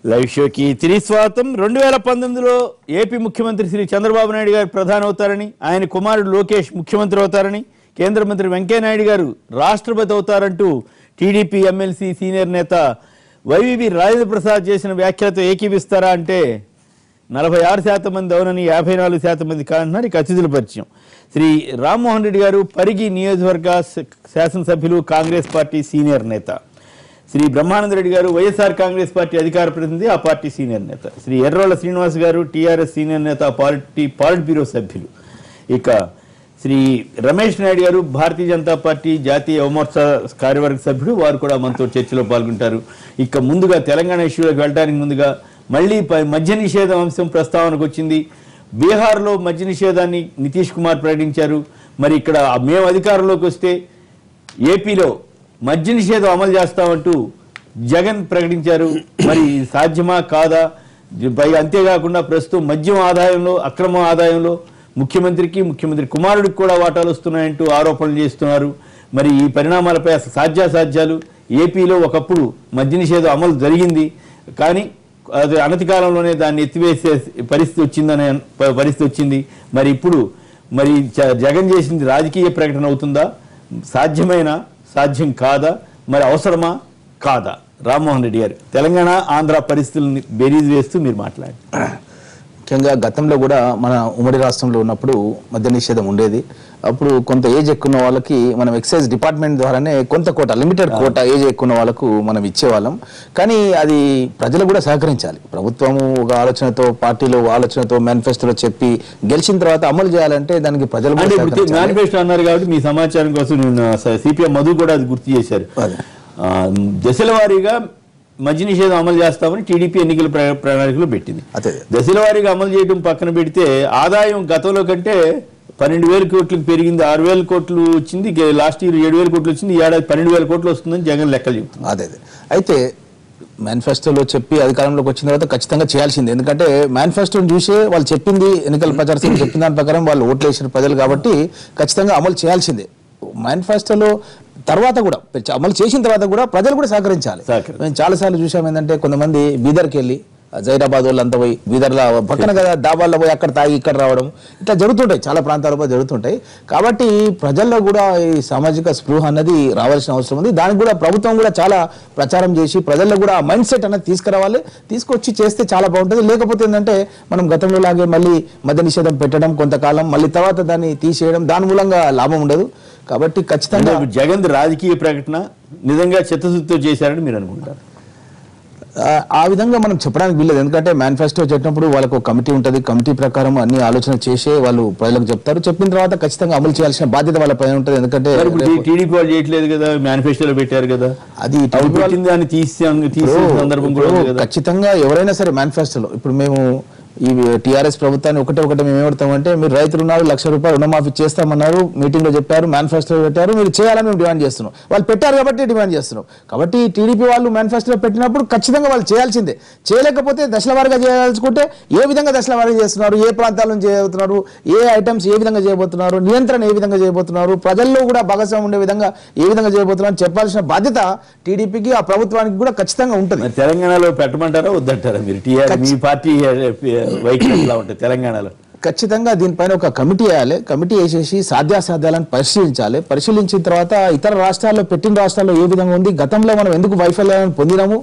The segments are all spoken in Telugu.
లైవ్ షోకి తిరిగి స్వాగతం. 2019లో ఏపీ ముఖ్యమంత్రి శ్రీ చంద్రబాబు నాయుడు గారు ప్రధాని అవుతారని, ఆయన కుమారుడు లోకేష్ ముఖ్యమంత్రి అవుతారని, కేంద్ర మంత్రి వెంకయ్య నాయుడు గారు రాష్ట్రపతి అవుతారంటూ టీడీపీ ఎమ్మెల్సీ సీనియర్ నేత వైవీబీ రాజేంద్ర ప్రసాద్ చేసిన వ్యాఖ్యలతో ఏకీపిస్తారా అంటే 46% మంది అవునని, 54% మంది కాదంటున్నారు. ఇక అతిథుల పరిచయం. శ్రీ రామ్మోహన్ రెడ్డి గారు పరిగి నియోజకవర్గ శాసనసభ్యులు, కాంగ్రెస్ పార్టీ సీనియర్ నేత. శ్రీ బ్రహ్మానంద రెడ్డి గారు వైఎస్ఆర్ కాంగ్రెస్ పార్టీ అధికార ప్రతినిధి, ఆ పార్టీ సీనియర్ నేత. శ్రీ ఎర్రోళ్ల శ్రీనివాస్ గారు టీఆర్ఎస్ సీనియర్ నేత, పాలిట్ బ్యూరో సభ్యులు. ఇక శ్రీ రమేష్ నాయుడు గారు భారతీయ జనతా పార్టీ జాతీయ యువమోర్చా కార్యవర్గ సభ్యుడు, వారు కూడా మనతో చర్చలో పాల్గొంటారు. ఇక ముందుగా తెలంగాణ ఇష్యూలోకి వెళ్ళడానికి ముందుగా మళ్ళీ మద్య నిషేధం అంశం ప్రస్తావనకు వచ్చింది. బీహార్లో మద్య నిషేధాన్ని నితీష్ కుమార్ ప్రకటించారు. మరి ఇక్కడ మేము అధికారంలోకి వస్తే ఏపీలో మద్య నిషేధం అమలు చేస్తామంటూ జగన్ ప్రకటించారు. మరి సాధ్యమా కాదా? అంతేకాకుండా ప్రస్తుతం మద్యం ఆదాయంలో, అక్రమ ఆదాయంలో ముఖ్యమంత్రి కుమారుడికి కూడా వాటాలు వస్తున్నాయంటూ ఆరోపణలు చేస్తున్నారు. మరి ఈ పరిణామాలపై అసలు సాధ్యాసాధ్యాలు, ఏపీలో ఒకప్పుడు మద్య నిషేధం అమలు జరిగింది, కానీ అది అనతి కాలంలోనే దాన్ని ఎత్తివేసే పరిస్థితి వచ్చింది. మరి ఇప్పుడు జగన్ చేసింది రాజకీయ ప్రకటన అవుతుందా? సాధ్యం కాదా? మరి అవసరమా కాదా? రామ్మోహన్ రెడ్డి గారు, తెలంగాణ ఆంధ్ర పరిస్థితులను బేరీజ్ వేస్తూ మీరు మాట్లాడండి. ముఖ్యంగా గతంలో కూడా మన ఉమ్మడి రాష్ట్రంలో ఉన్నప్పుడు మద్య నిషేధం ఉండేది. అప్పుడు కొంత ఏజ్ ఎక్కువ వాళ్ళకి మనం ఎక్సైజ్ డిపార్ట్మెంట్ ద్వారానే కొంత కోట, లిమిటెడ్ కోట ఏజ్ ఎక్కువ వాళ్ళకు మనం ఇచ్చేవాళ్ళం. కానీ అది ప్రజలు కూడా సహకరించాలి. ప్రభుత్వము ఒక ఆలోచనతో, పార్టీలో ఆలోచనతో, మేనిఫెస్టోలో చెప్పి గెలిచిన తర్వాత అమలు చేయాలంటే దానికి ప్రజలు మేనిఫెస్టో అన్నారు కాబట్టి మీ సమాచారం కోసం సిపిఎం మధు కూడా అది గుర్తు చేశారు. దశల వారీగా మద్య నిషేధం అమలు చేస్తామని టీడీపీ ఎన్నికల ప్రణాళికలో పెట్టింది. దశల వారీగా అమలు చేయడం పక్కన పెడితే ఆదాయం గతంలో కంటే 12,000 కోట్లకు పెరిగింది. 6,000 కోట్లు వచ్చింది లాస్ట్ ఇయర్, 7,000 కోట్లు వచ్చింది. ఈ ఏడాది 12,000 కోట్లు వస్తుందని జగన్ లెక్కలు చెబుతుంది. అదే అయితే మేనిఫెస్టోలో చెప్పి అధికారంలోకి వచ్చిన తర్వాత ఖచ్చితంగా చేయాల్సింది. ఎందుకంటే మేనిఫెస్టోని చూసే వాళ్ళు చెప్పింది, ఎన్నికల ప్రచారం చెప్పిన దాని ప్రకారం వాళ్ళు ఓట్లు వేసిన ప్రజలు కాబట్టి ఖచ్చితంగా అమలు చేయాల్సిందే. మేనిఫెస్టోలో తర్వాత కూడా అమలు చేసిన తర్వాత కూడా ప్రజలు కూడా సహకరించాలి. మేము చాలాసార్లు చూసాం ఏంటంటే కొంతమంది బీదర్కి వెళ్ళి, జైరాబాద్ వాళ్ళంతా పోయి బీదర్లో పక్కన కదా డాబాల్లో పోయి అక్కడ తాగి ఇక్కడ రావడం, ఇట్లా జరుగుతుంటాయి, చాలా ప్రాంతాల్లో జరుగుతుంటాయి. కాబట్టి ప్రజల్లో కూడా ఈ సామాజిక స్పృహ అన్నది రావాల్సిన అవసరం ఉంది. దానికి కూడా ప్రభుత్వం కూడా చాలా ప్రచారం చేసి ప్రజల్లో కూడా మైండ్ సెట్ అనేది తీసుకురావాలి. తీసుకొచ్చి చేస్తే చాలా బాగుంటుంది. లేకపోతే ఏంటంటే మనం గతంలో లాగే మళ్ళీ మద్య నిషేధం పెట్టడం కొంతకాలం, మళ్ళీ తర్వాత దాన్ని తీసేయడం, దాని మూలంగా లాభం ఉండదు. కాబట్టి ఖచ్చితంగా జగన్ రాజకీయ ప్రకటన నిజంగా చిత్తశుద్ధితో చేశారని మీరు అనుకుంటారు? ఆ విధంగా మనం చెప్పడానికి వీల్లేదు. ఎందుకంటే మేనిఫెస్టో చెప్పినప్పుడు వాళ్ళకు ఒక కమిటీ ఉంటుంది. కమిటీ ప్రకారం అన్ని ఆలోచన చేసే వాళ్ళు ప్రజలకు చెప్తారు. చెప్పిన తర్వాత ఖచ్చితంగా అమలు చేయాల్సిన బాధ్యత వాళ్ళ పైన ఉంటుంది. ఎందుకంటే టీడీపీ వాళ్ళు చేయట్లేదు కదా, మేనిఫెస్టోలో పెట్టారు కదా, అది సందర్భం కూడా ఖచ్చితంగా ఎవరైనా సరే మేనిఫెస్టోలో ఇప్పుడు మేము ఈ టీఆర్ఎస్ ప్రభుత్వాన్ని ఒకటే మేము ఏమడతామంటే, మీరు రైతులు ఉన్నారు, ₹1,00,000 రుణమాఫీ చేస్తామన్నారు, మీటింగ్లో చెప్పారు, మేనిఫెస్టోలో పెట్టారు, మీరు చేయాలని మేము డిమాండ్ చేస్తున్నాం. వాళ్ళు పెట్టారు కాబట్టి డిమాండ్ చేస్తున్నాం. కాబట్టి టీడీపీ వాళ్ళు మేనిఫెస్టోలో పెట్టినప్పుడు ఖచ్చితంగా వాళ్ళు చేయాల్సిందే. చేయలేకపోతే దశల వారీగా చేయాల్సుకుంటే ఏ విధంగా దశల వారీగా చేస్తున్నారు, ఏ ప్రాంతాల నుంచి చేయబోతున్నారు, ఏ ఐటమ్స్ ఏ విధంగా చేయబోతున్నారు, నియంత్రణ ఏ విధంగా చేయబోతున్నారు, ప్రజల్లో కూడా భాగస్వామ్యం ఉండే విధంగా ఏ విధంగా చేయబోతున్నారు చెప్పాల్సిన బాధ్యత టీడీపీకి, ఆ ప్రభుత్వానికి కూడా ఖచ్చితంగా ఉంటుంది. తెలంగాణలో పెట్టమంటారా వద్దంటారా మీరు? మీ పార్టీ వైఖరిలా ఉంటుంది తెలంగాణలో? ఖచ్చితంగా దీనిపైన ఒక కమిటీ వేయాలి. కమిటీ వేసేసి సాధ్యాసాధ్యాలను పరిశీలించాలి. పరిశీలించిన తర్వాత ఇతర రాష్ట్రాల్లో, పెట్టిన రాష్ట్రాల్లో ఏ విధంగా ఉంది, గతంలో మనం ఎందుకు వైఫల్యాలను పొందినాము,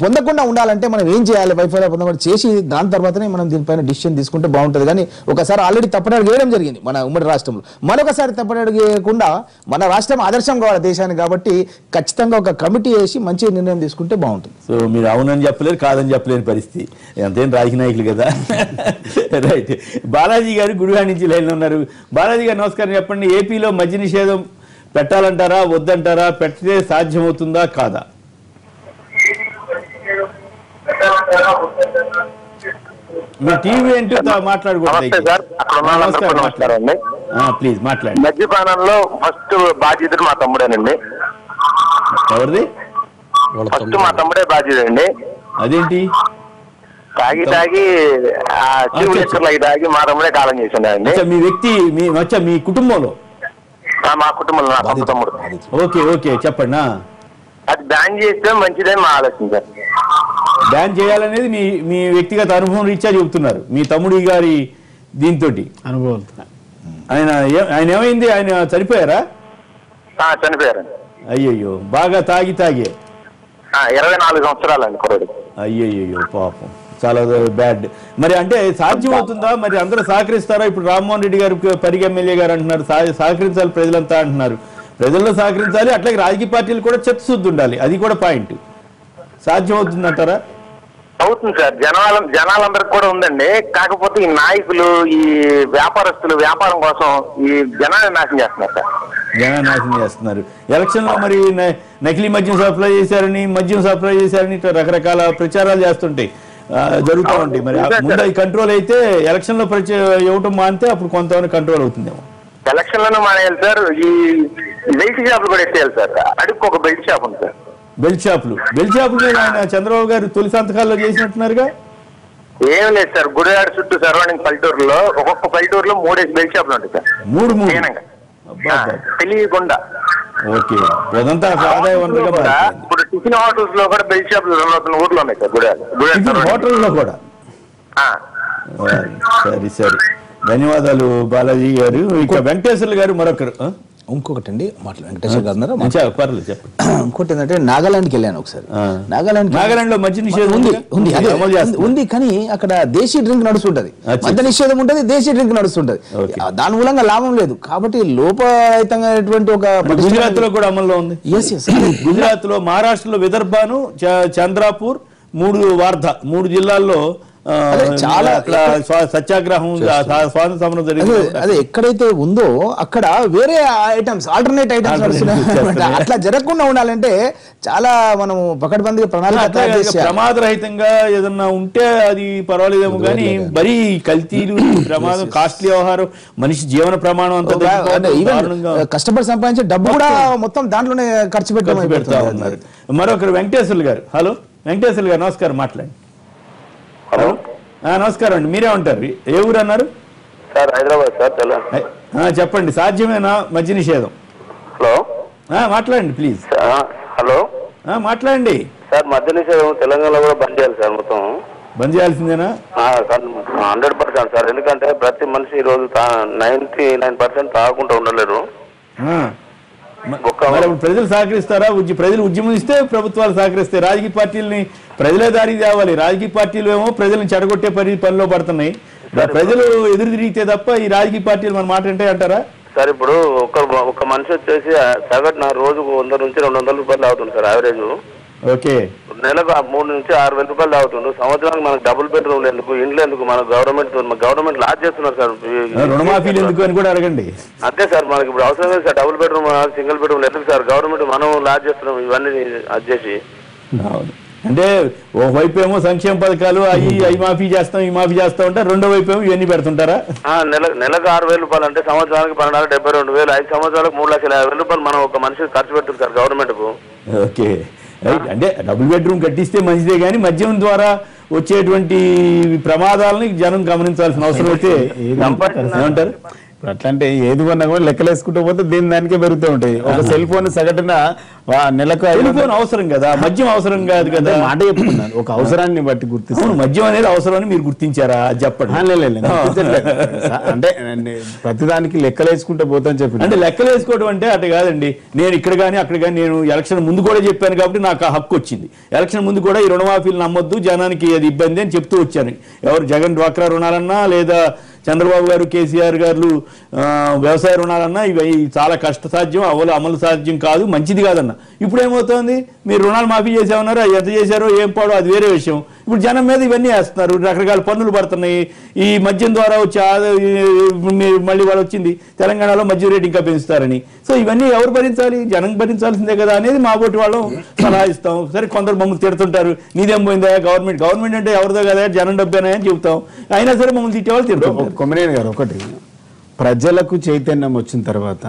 పొందకుండా ఉండాలంటే మనం ఏం చేయాలి, వైఫల్యం పొందకుండా చేసి దాని తర్వాతనే మనం దీనిపైన డిసిషన్ తీసుకుంటే బాగుంటుంది. కానీ ఒకసారి ఆల్రెడీ తప్పటడుగు వేయడం జరిగింది మన ఉమ్మడి రాష్ట్రంలో. మరొకసారి తప్పటడుగు వేయకుండా మన రాష్ట్రం ఆదర్శం కావాలి దేశానికి. కాబట్టి ఖచ్చితంగా ఒక కమిటీ వేసి మంచి నిర్ణయం తీసుకుంటే బాగుంటుంది. సో మీరు అవునని చెప్పలేరు, కాదని చెప్పలేని పరిస్థితి. ఎంతేం రాజకీయ నాయకులు కదా. రైట్. బాలాజీ గారు గుడివాడ నుంచి లైన్లో ఉన్నారు. బాలాజీ గారు నమస్కారం. చెప్పండి, ఏపీలో మద్య నిషేధం పెట్టాలంటారా వద్దంటారా? పెడితే సాధ్యమవుతుందా కాదా? మీ టీవీ ఏంటో మాట్లాడుకోండి. ప్లీజ్ మాట్లాడండి. మద్యపానంలో ఫస్ట్ బాధ్యత మా తమ్ముడేనండి. ఎవరిది? ఫస్ట్ మా తమ్ముడే బాధ్యత అండి. అదేంటి? తాగి తాగి మా తమ్ముడే కాలం చేసిండండి. మీ వ్యక్తి మీ కుటుంబంలో? మా కుటుంబంలో నా తమ్ముడు. ఓకే ఓకే చెప్పండి. అది బ్యాన్ చేస్తే మంచిదని మా ఆలోచన సార్. బ్యాన్ చేయాలనేది మీ వ్యక్తిగత అనుభవం రీత్యా చెబుతున్నారు మీ తమ్ముడి గారి దీంతో అనుభవం. ఆయన ఏమైంది? ఆయన చనిపోయారా? చనిపోయారండి. అయ్యయ్యో, బాగా తాగే 24 సంవత్సరాలండి కుర్రాడు. అయ్యయ్యో పాపం, చాలా బ్యాడ్. మరి అంటే సాధ్యం అవుతుందా? మరి అందరూ సహకరిస్తారా? ఇప్పుడు రామ్మోహన్ రెడ్డి గారు పరిగి ఎమ్మెల్యే గారు అంటున్నారు సహకరించాలి ప్రజలంతా అంటున్నారు. ప్రజల్లో సహకరించాలి, అట్లాగే రాజకీయ పార్టీలు కూడా చిత్తశుద్ధి ఉండాలి, అది కూడా పాయింట్. సాధ్యం అవుతుందంటారా? అవుతుంది సార్, జనాలందరికి కూడా ఉందండి. కాకపోతే ఈ నాయకులు, ఈ వ్యాపారస్తులు వ్యాపారం కోసం ఈ జనాన్ని నాశనం చేస్తున్నారు సార్. జనాన్ని నాశనం చేస్తున్నారు. ఎలక్షన్ లో మరి నకిలీ మద్యం సప్లై చేశారని, మద్యం సప్లై చేశారని రకరకాల ప్రచారాలు చేస్తుంటాయి, జరుగుతూ ఉంటాయి. మరి ముందు ఈ కంట్రోల్ అయితే ఎలక్షన్ లో ఇవ్వటం మానితే అప్పుడు కొంతమంది కంట్రోల్ అవుతుందేమో. ఎలక్షన్ లోనే మానేయాలి సార్. ఈ బెల్ట్ షాపులు కూడా ఎత్తేయాలి సార్. అడుగు ఒక బెల్ట్ షాప్ ఉంది సార్. బెల్ట్ షాపులు మీద ఆయన చంద్రబాబు గారు తొలి సంతకాల్లో చేసినట్టున్నారుగా. ఏం లేదు సార్, గుడివాడ చుట్టూ సరౌండింగ్ పల్లెటూరులో ఒక్కొక్క పల్లెటూరులో 3 బెల్ట్ షాపులు ఉంటాయి సార్. 3 తెలియకుండా. ఓకే, అదంతా ఆదాయ వనరుగా. ఇప్పుడు టిఫిన్ హోటల్స్ లో కూడా బెల్ట్ షాపులు 2 ఊర్లు ఉన్నాయి సార్. గుడివాడ హోటల్లో కూడా. సరే, ధన్యవాదాలు బాలాజీ గారు. ఇక వెంకటేశ్వర్లు గారు మరొకరు. ఇంకొకటి అండి వెంకటేశ్వర గారు పర్లేదు చెప్పండి. ఇంకోటి ఏంటంటే నాగాలాండ్కి వెళ్ళాను ఒకసారి. నాగాలాండ్ లో మద్య నిషేధం ఉంది, కానీ అక్కడ దేశీ డ్రింక్ నడుస్తుంటది, మద్య నిషేధం ఉంటది, దేశీ డ్రింక్ నడుస్తుంటది. దాని మూలంగా లాభం లేదు. కాబట్టి లోపరహితంగాటువంటి ఒక గుజరాత్ లో కూడా అమల్లో ఉంది. గుజరాత్ లో, మహారాష్ట్రలో విదర్భను, చంద్రాపూర్, 3 జిల్లాల్లో చాలా సత్యాగ్రహం, స్వాతంత్ర సమరం జరిగింది. అదే ఎక్కడైతే ఉందో అక్కడ వేరే ఐటమ్స్, ఆల్టర్నేట్ ఐటమ్స్ నడుస్తున్నాయి. అట్లా జరగకుండా ఉండాలంటే చాలా మనం పకడ్బందీగా ప్రణాళిక ప్రమాదరహితంగా ఏదన్నా ఉంటే అది పర్వాలేదేమో, కానీ మరీ కల్తీలు, ప్రమాదం, కాస్ట్లీ వ్యవహారం, మనిషి జీవన ప్రమాణం అంతా, కష్టపడి సంపాదించే డబ్బు కూడా మొత్తం దాంట్లోనే ఖర్చు పెడతా ఉన్నారు. మరొకరు వెంకటేశ్వర్లు గారు. హలో వెంకటేశ్వర్లు గారు, నమస్కారం, మాట్లాడండి. హలో, నమస్కారం అండి. మీరే ఉంటారు? ఏ ఊరు అన్నారు సార్? హైదరాబాద్ సార్. చెప్పండి, సాధ్యమేనా మద్య నిషేధం? హలో, మాట్లాడండి ప్లీజ్. హలో, మాట్లాడండి సార్. మద్య నిషేధం తెలంగాణలో కూడా బంద్ చేయాలి సార్, మొత్తం బంద్ చేయాల్సిందేనా? 100% సార్. ఎందుకంటే ప్రతి మనిషి ఈ రోజు 99% తాగకుండా ఉండలేరు. ప్రజలు సహకరిస్తారా? ప్రజలు ఉద్యమిస్తే ప్రభుత్వాలు సహకరిస్తాయి. రాజకీయ పార్టీలని ప్రజలే దారి తేవాలి. రాజకీయ పార్టీలు ఏమో ప్రజలను చెడగొట్టే పనిలో పడుతున్నాయి. ప్రజలు ఎదురు తిరిగితే తప్ప ఈ రాజకీయ పార్టీలు మన మాట అంటే అంటారా సార్? ఇప్పుడు ఒక మనిషి వచ్చేసి సగటున రోజుకు 100 నుంచి 200 రూపాయలు అవుతుంది సార్ యావరేజ్. ఓకే, నెలకు 3 నుంచి 6,000 రూపాయలు తాగుతుండ్రు. సంవత్సరానికి మనకు డబుల్ బెడ్రూమ్ ఎందుకు, ఇండ్లు ఎందుకు? మన గవర్నమెంట్ లాజ్ చేస్తున్నారు సార్. రుణమాఫీలు ఎందుకు అని కూడా అడగండి. అంతే సార్, మనకి ఇప్పుడు అవసరం లేదు sir. Double bedroom, single bedroom ఎందుకు సార్? గవర్నమెంట్ మనం లాజ్ చేస్తున్నాం ఇవన్నీ అది చేసి. అంటే ఓవైపు ఏమో సంక్షేమ పథకాలు అవి మాఫీ చేస్తాం, ఈ మాఫీ చేస్తాం అంటే, రెండో వైపు ఏమో ఇవన్నీ పెడుతుంటారా? నెలకు 6,000 రూపాయలు అంటే సంవత్సరానికి 12,72,000, 5 సంవత్సరాలకు 3,50,000 రూపాయలు మనం ఒక మనిషి ఖర్చు పెడుతుంది సార్ గవర్నమెంట్ కు. ఓకే, అంటే డబుల్ బెడ్రూమ్ కట్టిస్తే మంచిదే, కానీ మద్యం ద్వారా వచ్చేటువంటి ప్రమాదాలని జనం గమనించాల్సిన అవసరం అయితే ఏమంటారు? అట్లా అంటే ఏది కొన్నా కూడా లెక్కలేసుకుంటూ పోతే దానికే పెరుగుతూ ఉంటాయి. ఒక సెల్ ఫోన్ సగటున నెలకు అవసరం కదా, మద్యం అవసరం కాదు కదా. మాట చెప్తున్నాను, ఒక అవసరాన్ని బట్టి గుర్తిస్తాను. మద్యం అనేది అవసరం అని మీరు గుర్తించారా? చెప్పండి. అంటే ప్రతిదానికి లెక్కలేసుకుంటూ పోతాను చెప్పి. అంటే లెక్కలేసుకోవడం అంటే అట్లా కాదండి. నేను ఇక్కడ కానీ అక్కడ కానీ నేను ఎలక్షన్ ముందు కూడా చెప్పాను కాబట్టి నాకు ఆ హక్కు వచ్చింది. ఎలక్షన్ ముందు కూడా ఈ రుణమాఫీలు నమ్మొద్దు, జనానికి అది ఇబ్బంది అని చెప్తూ వచ్చాను. ఎవరు జగన్ డ్వాక్రా రుణాలన్నా, లేదా చంద్రబాబు గారు, కేసీఆర్ గారు వ్యవసాయ రుణాలన్నా ఇవి చాలా కష్టసాధ్యం, అమలు సాధ్యం కాదు, మంచిది కాదన్న. ఇప్పుడు ఏమవుతోంది? మీరు రుణాలు మాఫీ చేసామన్నారు, ఎంత చేశారో ఏం పాడో అది వేరే విషయం. ఇప్పుడు జనం మీద ఇవన్నీ వేస్తున్నారు, రకరకాల పన్నులు పడుతున్నాయి. ఈ మద్యం ద్వారా వచ్చే మళ్ళీ వాళ్ళు వచ్చింది తెలంగాణలో మద్యం రేటు ఇంకా పెంచుతారని. సో ఇవన్నీ ఎవరు భరించాలి? జనం భరించాల్సిందే కదా అనేది మా బోటి వాళ్ళం సలహా ఇస్తాం. సరే, కొందరు మమ్మల్ని తిడుతుంటారు, నీదేం పోయిందా గవర్నమెంట్ అంటే ఎవరిదో కదా, జనం డబ్బేనా అని చెబుతాం. అయినా సరే మమ్మల్ని తిట్టేవాళ్ళు తిడతాం. కొమ్మరేని గారు, ఒకటి ప్రజలకు చైతన్యం వచ్చిన తర్వాత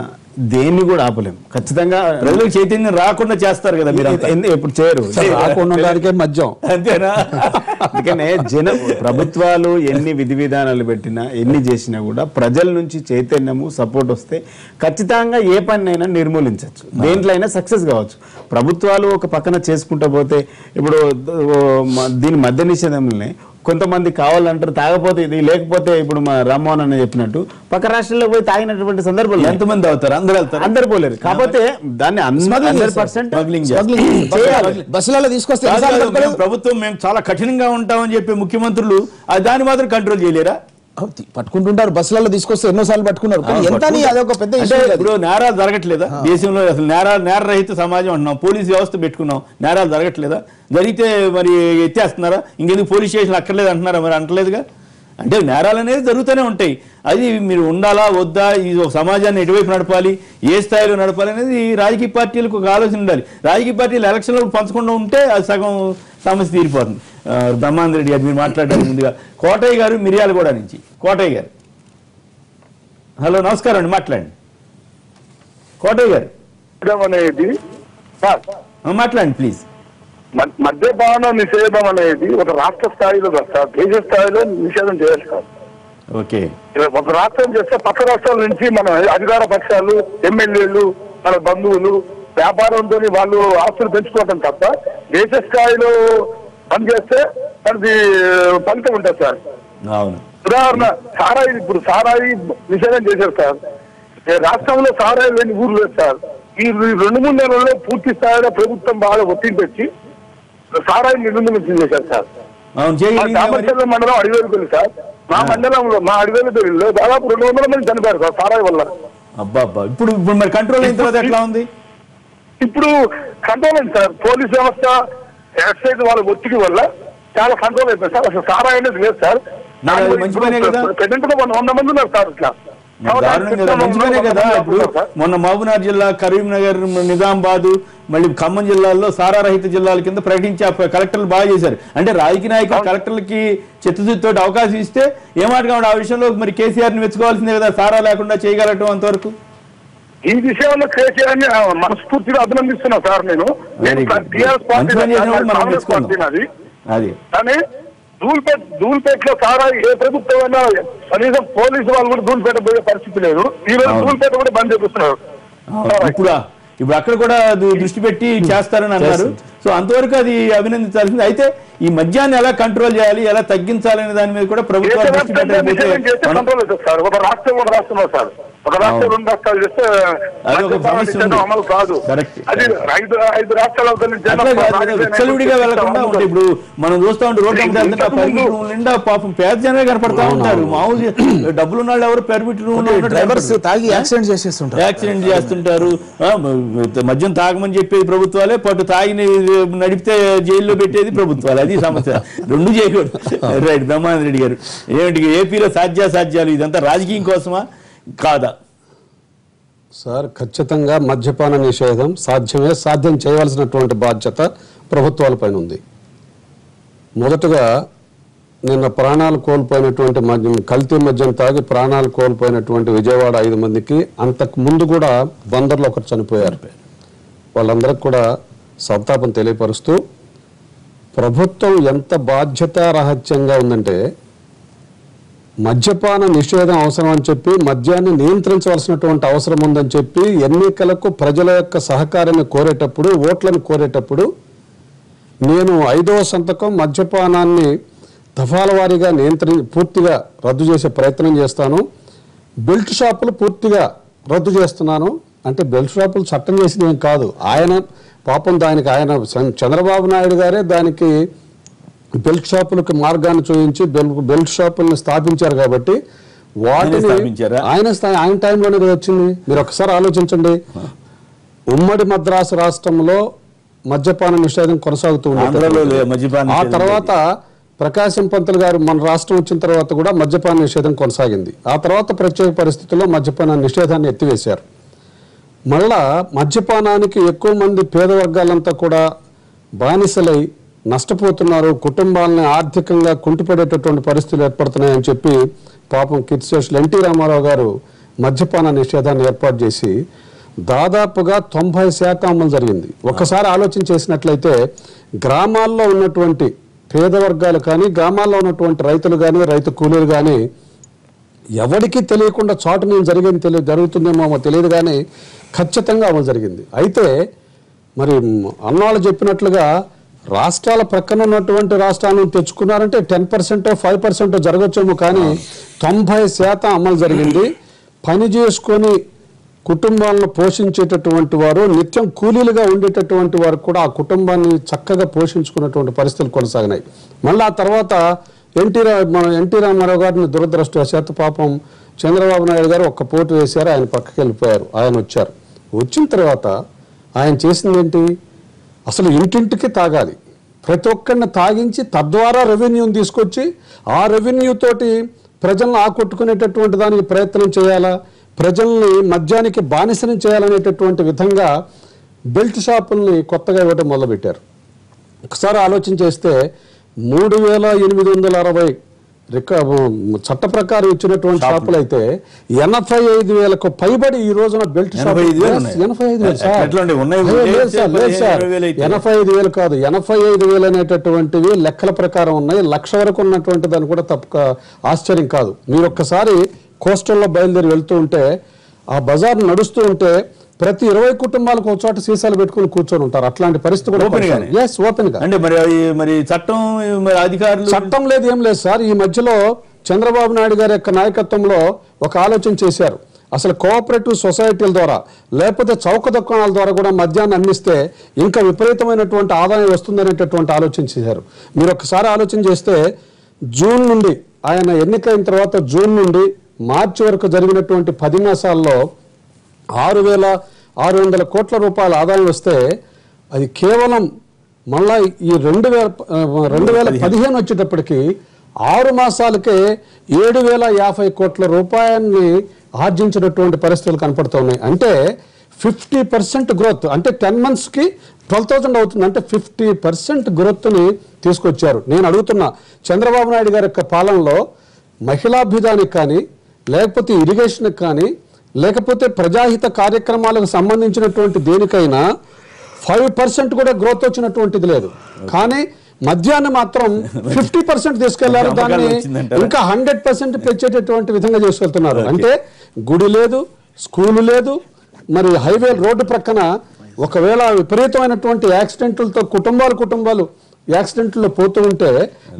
దేన్ని కూడా ఆపలేం. ఖచ్చితంగా ప్రజలకు చైతన్యం రాకుండా చేస్తారు కదా మీరు, ఇప్పుడు చేయరు. రాకుండా మద్యం అంతేనా? అందుకనే ప్రభుత్వాలు ఎన్ని విధి విధానాలు పెట్టినా ఎన్ని చేసినా కూడా ప్రజల నుంచి చైతన్యము సపోర్ట్ వస్తే ఖచ్చితంగా ఏ పనినైనా నిర్మూలించవచ్చు, దేంట్లో అయినా సక్సెస్ కావచ్చు. ప్రభుత్వాలు ఒక పక్కన చేసుకుంటూ పోతే ఇప్పుడు దీని మద్య నిషేధంలోనే కొంతమంది కావాలంటారు, తాగపోతే ఇది, లేకపోతే ఇప్పుడు మా రామ్మోహన్ అన్న చెప్పినట్టు పక్క రాష్ట్రాల్లో పోయి తాగినటువంటి సందర్భంలో ఎంతమంది అవుతారు? అందరూ వెళ్తారు, అందరు పోలేరు. కాకపోతే దాన్ని 100% బస్సులలో తీసుకొస్తే ప్రభుత్వం మేము చాలా కఠినంగా ఉంటామని చెప్పి ముఖ్యమంత్రులు దాన్ని మాత్రం కంట్రోల్ చేయలేరా? పట్టుకుంటుంటారు, బస్సులలో తీసుకొస్తే ఎన్నోసార్లు పట్టుకున్నారు. అదొక పెద్ద ఇప్పుడు నేరాలు జరగట్లేదా దేశంలో? అసలు నేరరహిత సమాజం అంటున్నాం, పోలీస్ వ్యవస్థ పెట్టుకున్నాం, నేరాలు జరగట్లేదా? జరిగితే మరి ఎత్తేస్తున్నారా? ఇంకెందుకు పోలీస్ స్టేషన్ అక్కర్లేదు అంటున్నారా? మరి అంటలేదుగా. అంటే నేరాలు అనేది జరుగుతూనే ఉంటాయి. అది మీరు ఉండాలా వద్దా, ఈ సమాజాన్ని ఎటువైపు నడపాలి, ఏ స్థాయిలో నడపాలి అనేది రాజకీయ పార్టీలకు ఒక ఆలోచన ఉండాలి. రాజకీయ పార్టీలు ఎలక్షన్లో పంచకుండా ఉంటే అది సగం సమస్య తీరిపోతుంది. బ్రహ్మానంద రెడ్డి గారు మీరు మాట్లాడడానికి ముందుగా కోటయ్య గారు మిర్యాలగూడ నుంచి. కోటయ్య గారు హలో, నమస్కారం అండి, మాట్లాడండి. కోటయ్య గారు అనేది మాట్లాడండి ప్లీజ్. మద్యపాన నిషేధం అనేది ఒక రాష్ట్ర స్థాయిలో సార్, దేశ స్థాయిలో నిషేధం చేయాలి సార్. ఓకే, ఒక రాష్ట్రం చేస్తే పక్క రాష్ట్రాల నుంచి మన అధికార పక్షాలు, ఎమ్మెల్యేలు, మన బంధువులు వ్యాపారంతో వాళ్ళు ఆస్తులు పెంచుకోవటం తప్ప దేశ స్థాయిలో పనిచేస్తే మనది ఫలితం ఉంటుంది సార్. అవును, ఉదాహరణ సారాయి, ఇప్పుడు సారాయి నిషేధం చేశారు సార్. రాష్ట్రంలో సారాయి లేని ఊరు లేదు సార్. ఈ 2-3 నెలల్లో పూర్తి స్థాయిలో ప్రభుత్వం బాగా ఒత్తిడి తెచ్చి సారాయి నిర్బంధం చేశారు సార్. చామర్చర్ల మండలం అడివేలుపల్లి సార్, మా మండలంలో మా అడివేలుపల్లిలో దాదాపు 200 మంది చనిపోయారు సార్ సారాయి వల్ల. అబ్బా, ఇప్పుడు మరి కంట్రోల్ అయిన తర్వాత ఎట్లా ఉంది? ఇప్పుడు కంట్రోల్ అయింది సార్. పోలీస్ వ్యవస్థ, ఎక్సైజ్ వాళ్ళ ఒత్తిడి వల్ల చాలా కంట్రోల్ అయిపోయింది సార్. అసలు సారాయి అనేది లేదు సార్. ప్రెసెంట్ 100 మంది ఉన్నారు సార్. ఇట్లా మంచిగానే కదా. ఇప్పుడు మొన్న మహబూబ్నగర్ జిల్లా, కరీంనగర్, నిజామాబాద్, మళ్ళీ ఖమ్మం జిల్లాల్లో సారా రహిత జిల్లాల కింద ప్రకటించి కలెక్టర్లు బాగా చేశారు. అంటే రాజకీయ నాయకులు కలెక్టర్లకి చిత్తశుద్ధితో అవకాశం ఇస్తే ఏమాట కావాలి. ఆ విషయంలో మరి కేసీఆర్ ని మెచ్చుకోవాల్సిందే కదా, సారా లేకుండా చేయగలటం అంతవరకు. ఈ విషయంలో కేసీఆర్ ని మనస్ఫూర్తిగా అభినందిస్తున్నా సార్. నేను టీఆర్ఎస్ పార్టీ అది కానీ ధూల్పేటలో సారా ఏ ప్రభుత్వం అయినా కనీసం పోలీసు వాళ్ళు కూడా ధూల్పేట పోయే పరిస్థితి లేదు. ఈ రోజు ధూల్పేట కూడా బంద్ చేపిస్తున్నారు. ఇప్పుడు అక్కడ కూడా దృష్టి పెట్టి చేస్తారని అన్నారు. సో అంతవరకు అది అభినందించాల్సింది. అయితే ఈ మద్యాన్ని ఎలా కంట్రోల్ చేయాలి, ఎలా తగ్గించాలనే దాని మీద కూడా ప్రభుత్వం దృష్టి పెట్టకపోతే సార్, ఒక రాష్ట్రం సార్, ఒక రాష్ట్రం 2 రాష్ట్రాలు చేస్తే అమలు కాదు. అది 5 రాష్ట్రాలు విచ్చలవిడిగా వెళ్లకుండా ఉంటే ఇప్పుడు మనం చూస్తా ఉంటే రోడ్డు నిండా పాపం పేద జనమే కనపడతా ఉంటారు. మామూలు డబ్బులు ఉన్న వాళ్ళు ఎవరు పెర్మిట్ డ్రైవర్స్ తాగి యాక్సిడెంట్ చేస్తుంటారు. మద్యం తాగమని చెప్పేది ప్రభుత్వాలే, పట్టు తాగి నడిపితే జైల్లో పెట్టేది ప్రభుత్వాలు. అది సమస్య. 2 చేయకూడదు. రైట్, బ్రహ్మానంద రెడ్డి గారు ఏమిటి ఏపీలో సాధ్యాసాధ్యాలు ఇదంతా రాజకీయం కోసమా కాదా? సార్, ఖచ్చితంగా మద్యపాన నిషేధం సాధ్యం చేయవలసినటువంటి బాధ్యత ప్రభుత్వాలపైన ఉంది. మొదటగా నిన్న ప్రాణాలు కోల్పోయినటువంటి కల్తీ మద్యం తాగి ప్రాణాలు కోల్పోయినటువంటి విజయవాడ 5 మందికి, అంతకు ముందు కూడా బందర్లో ఒకరు చనిపోయారు. వాళ్ళందరికీ కూడా సంతాపం తెలియపరుస్తూ, ప్రభుత్వం ఎంత బాధ్యతారాహిత్యంగా ఉందంటే మద్యపాన నిషేధం అవసరం అని చెప్పి, మద్యాన్ని నియంత్రించవలసినటువంటి అవసరం ఉందని చెప్పి ఎన్నికలకు ప్రజల యొక్క సహకారాన్ని కోరేటప్పుడు, ఓట్లను కోరేటప్పుడు నేను 5వ సంతకం మద్యపానాన్ని దఫాల వారీగా పూర్తిగా రద్దు చేసే ప్రయత్నం చేస్తాను, బెల్ట్ షాపులు పూర్తిగా రద్దు చేస్తున్నాను అంటే, బెల్ట్ షాపులు చట్టం చేసింది ఏం కాదు. ఆయన పాపం దానికి ఆయన చంద్రబాబు నాయుడు గారే దానికి బెల్ట్ షాపులకు మార్గాన్ని చూపించి బెల్ట్ షాపులను స్థాపించారు. కాబట్టి వాటిని ఆయన టైంలోనే వచ్చింది. మీరు ఒకసారి ఆలోచించండి. ఉమ్మడి మద్రాసు రాష్ట్రంలో మద్యపాన నిషేధం కొనసాగుతూ ఉంది. ఆ తర్వాత ప్రకాశం పంతులు గారు మన రాష్ట్రం వచ్చిన తర్వాత కూడా మద్యపాన నిషేధం కొనసాగింది. ఆ తర్వాత ప్రత్యేక పరిస్థితుల్లో మద్యపాన నిషేధాన్ని ఎత్తివేశారు. మళ్ళా మద్యపానానికి ఎక్కువ మంది పేద వర్గాలంతా కూడా బానిసలై నష్టపోతున్నారు, కుటుంబాలని ఆర్థికంగా కుంటుపడేటటువంటి పరిస్థితులు ఏర్పడుతున్నాయని చెప్పి పాపం కీర్తిశేషులు ఎన్టీ రామారావు గారు మద్యపాన నిషేధాన్ని ఏర్పాటు చేసి దాదాపుగా 90% అమలు జరిగింది. ఒక్కసారి ఆలోచన చేసినట్లయితే గ్రామాల్లో ఉన్నటువంటి పేద వర్గాలు కానీ, గ్రామాల్లో ఉన్నటువంటి రైతులు కానీ, రైతు కూలీలు కానీ ఎవరికి తెలియకుండా చాటు నేను జరుగుతుందేమో తెలియదు కానీ ఖచ్చితంగా అమలు జరిగింది. అయితే మరి అన్నవాళ్ళు చెప్పినట్లుగా రాష్ట్రాల ప్రక్కన ఉన్నటువంటి రాష్ట్రాలను తెచ్చుకున్నారంటే 10% 5% జరగచ్చేమో, కానీ 90% అమలు జరిగింది. పని చేసుకొని కుటుంబాలను పోషించేటటువంటి వారు, నిత్యం కూలీలుగా ఉండేటటువంటి వారు కూడా ఆ కుటుంబాన్ని చక్కగా పోషించుకున్నటువంటి పరిస్థితులు కొనసాగినాయి. మళ్ళీ ఆ తర్వాత ఎన్టీ రామారావు గారిని దురదృష్టవశాత్తు పాపం చంద్రబాబు నాయుడు గారు ఒక్క పోటు వేశారు, ఆయన పక్కకి వెళ్ళిపోయారు. ఆయన వచ్చారు. వచ్చిన తర్వాత ఆయన చేసింది ఏంటి? అసలు ఇంటింటికి తాగాలి, ప్రతి ఒక్కరిని తాగించి తద్వారా రెవెన్యూని తీసుకొచ్చి ఆ రెవెన్యూ తోటి ప్రజలను ఆకొట్టుకునేటటువంటి దానికి ప్రయత్నం చేయాలా, ప్రజల్ని మద్యానికి బానిసనం చేయాలనేటటువంటి విధంగా బెల్ట్ షాపుల్ని కొత్తగా ఇవ్వడం మొదలుపెట్టారు. ఒకసారి ఆలోచన చేస్తే 3860 చట్ట ప్రకారం ఇచ్చినటువంటి షాపులు అయితే 85,000కు పైబడి ఈ రోజున బెల్ట్ షాప్ 85,000 కాదు, 85,000 అనేటటువంటివి లెక్కల ప్రకారం ఉన్నాయి. 1,00,000 వరకు ఉన్నటువంటి దాన్ని కూడా తప్పక ఆశ్చర్యం కాదు. మీరు ఒక్కసారి కోస్టల్లో బయలుదేరి వెళ్తూ ఉంటే ఆ బజార్ నడుస్తూ ఉంటే ప్రతి 20 కుటుంబాలకు ఒక చోట సీసాలు పెట్టుకుని కూర్చొని ఉంటారు. అట్లాంటి పరిస్థితి కూడా ఓపెన్ గా. అంటే మరి చట్టం అధికారులు చట్టం లేదు, ఏం లేదు సార్. ఈ మధ్యలో చంద్రబాబు నాయుడు గారి యొక్క నాయకత్వంలో ఒక ఆలోచన చేశారు. అసలు కోఆపరేటివ్ సొసైటీల ద్వారా లేకపోతే చౌక దుకాణాల ద్వారా కూడా మద్యాన్ని అందిస్తే ఇంకా విపరీతమైనటువంటి ఆదాయం వస్తుందనేటటువంటి ఆలోచన చేశారు. మీరు ఒకసారి ఆలోచన చేస్తే జూన్ నుండి ఆయన ఎన్నికైన తర్వాత జూన్ నుండి మార్చి వరకు జరిగినటువంటి 10 మాసాల్లో 6,600 కోట్ల రూపాయల ఆదాయం వస్తే అది కేవలం మళ్ళా ఈ 2015 వచ్చేటప్పటికి 6 మాసాలకే 7,050 కోట్ల రూపాయలని ఆర్జించినటువంటి పరిస్థితులు కనపడుతున్నాయి. అంటే 50% గ్రోత్, అంటే 10 monthsకి 12,000 అవుతుంది. అంటే 50% గ్రోత్ని తీసుకొచ్చారు. నేను అడుగుతున్నా, చంద్రబాబు నాయుడు గారి యొక్క పాలనలో మహిళాభిధానికి కానీ, లేకపోతే ఇరిగేషన్కి కానీ, లేకపోతే ప్రజాహిత కార్యక్రమాలకు సంబంధించినటువంటి దేనికైనా 5% కూడా గ్రోత్ వచ్చినటువంటిది లేదు. కానీ మద్యాన్ని మాత్రం 50% తీసుకెళ్లారు. దాన్ని ఇంకా 100% పెంచేటటువంటి విధంగా చేసుకెళ్తున్నారు. అంటే గుడి లేదు, స్కూలు లేదు, మరి హైవే రోడ్డు ప్రక్కన ఒకవేళ విపరీతమైనటువంటి యాక్సిడెంట్లతో కుటుంబాలు యాక్సిడెంట్లో పోతూ ఉంటే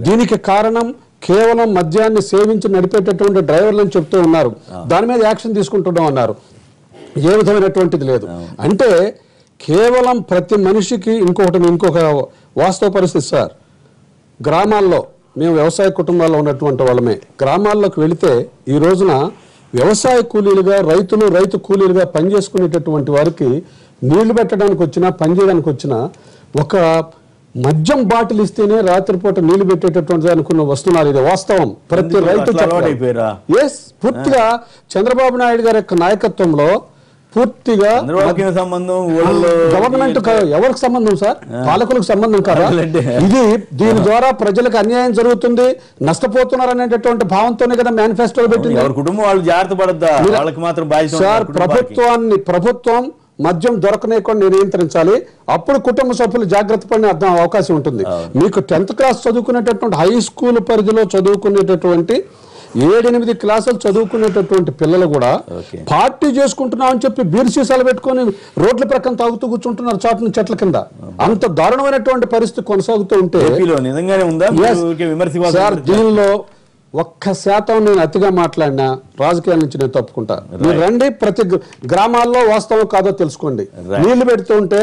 దీనికి కారణం కేవలం మద్యాన్ని సేవించి నడిపేటటువంటి డ్రైవర్లను చెప్తూ ఉన్నారు. దాని మీద యాక్షన్ తీసుకుంటున్నాం అన్నారు. ఏ విధమైనటువంటిది లేదు. అంటే కేవలం ప్రతి మనిషికి ఇంకొక వాస్తవ పరిస్థితి సార్. గ్రామాల్లో మేము వ్యవసాయ కుటుంబాల్లో ఉన్నటువంటి వాళ్ళమే. గ్రామాల్లోకి వెళితే ఈ రోజున వ్యవసాయ కూలీలుగా రైతు కూలీలుగా పనిచేసుకునేటటువంటి వారికి నీళ్లు పెట్టడానికి వచ్చినా, పనిచేయడానికి వచ్చినా ఒక మద్యం బాటిల్ ఇస్తేనే రాత్రిపూట నీళ్లు పెట్టేటటువంటి అనుకున్న వస్తున్నారు. ఇది వాస్తవం. ప్రతి రైతు పూర్తిగా చంద్రబాబు నాయుడు గారి యొక్క నాయకత్వంలో పూర్తిగా గవర్నమెంట్ ఎవరికి సంబంధం సార్? పాలకులకు సంబంధం కాదా? ఇది దీని ద్వారా ప్రజలకు అన్యాయం జరుగుతుంది, నష్టపోతున్నారు అనేటటువంటి భావంతోనే కదా మేనిఫెస్టోలో పెట్టింది. సార్, ప్రభుత్వం మద్యం దొరకనేకుండా నియంత్రించాలి. అప్పుడు కుటుంబ సభ్యులు జాగ్రత్త పడిన అర్థం అవకాశం ఉంటుంది. మీకు 10th క్లాస్ చదువుకునేటటువంటి హై స్కూల్ పరిధిలో చదువుకునేటటువంటి 7-8 క్లాసులు చదువుకునేటటువంటి పిల్లలు కూడా పార్టీ చేసుకుంటున్నాం అని చెప్పి బీర్ సీసాలు పెట్టుకుని రోడ్ల ప్రక్కన తాగుతూ కూర్చుంటున్నారు చాటున చెట్ల కింద. అంత దారుణమైనటువంటి పరిస్థితి కొనసాగుతూ ఉంటే సార్, దీనిలో 1% నేను అతిగా మాట్లాడినా రాజకీయాల నుంచి నేను తప్పుకుంటా. మీరు రండి, ప్రతి గ్రామాల్లో వాస్తవం కాదో తెలుసుకోండి. నీళ్లు పెడుతూ ఉంటే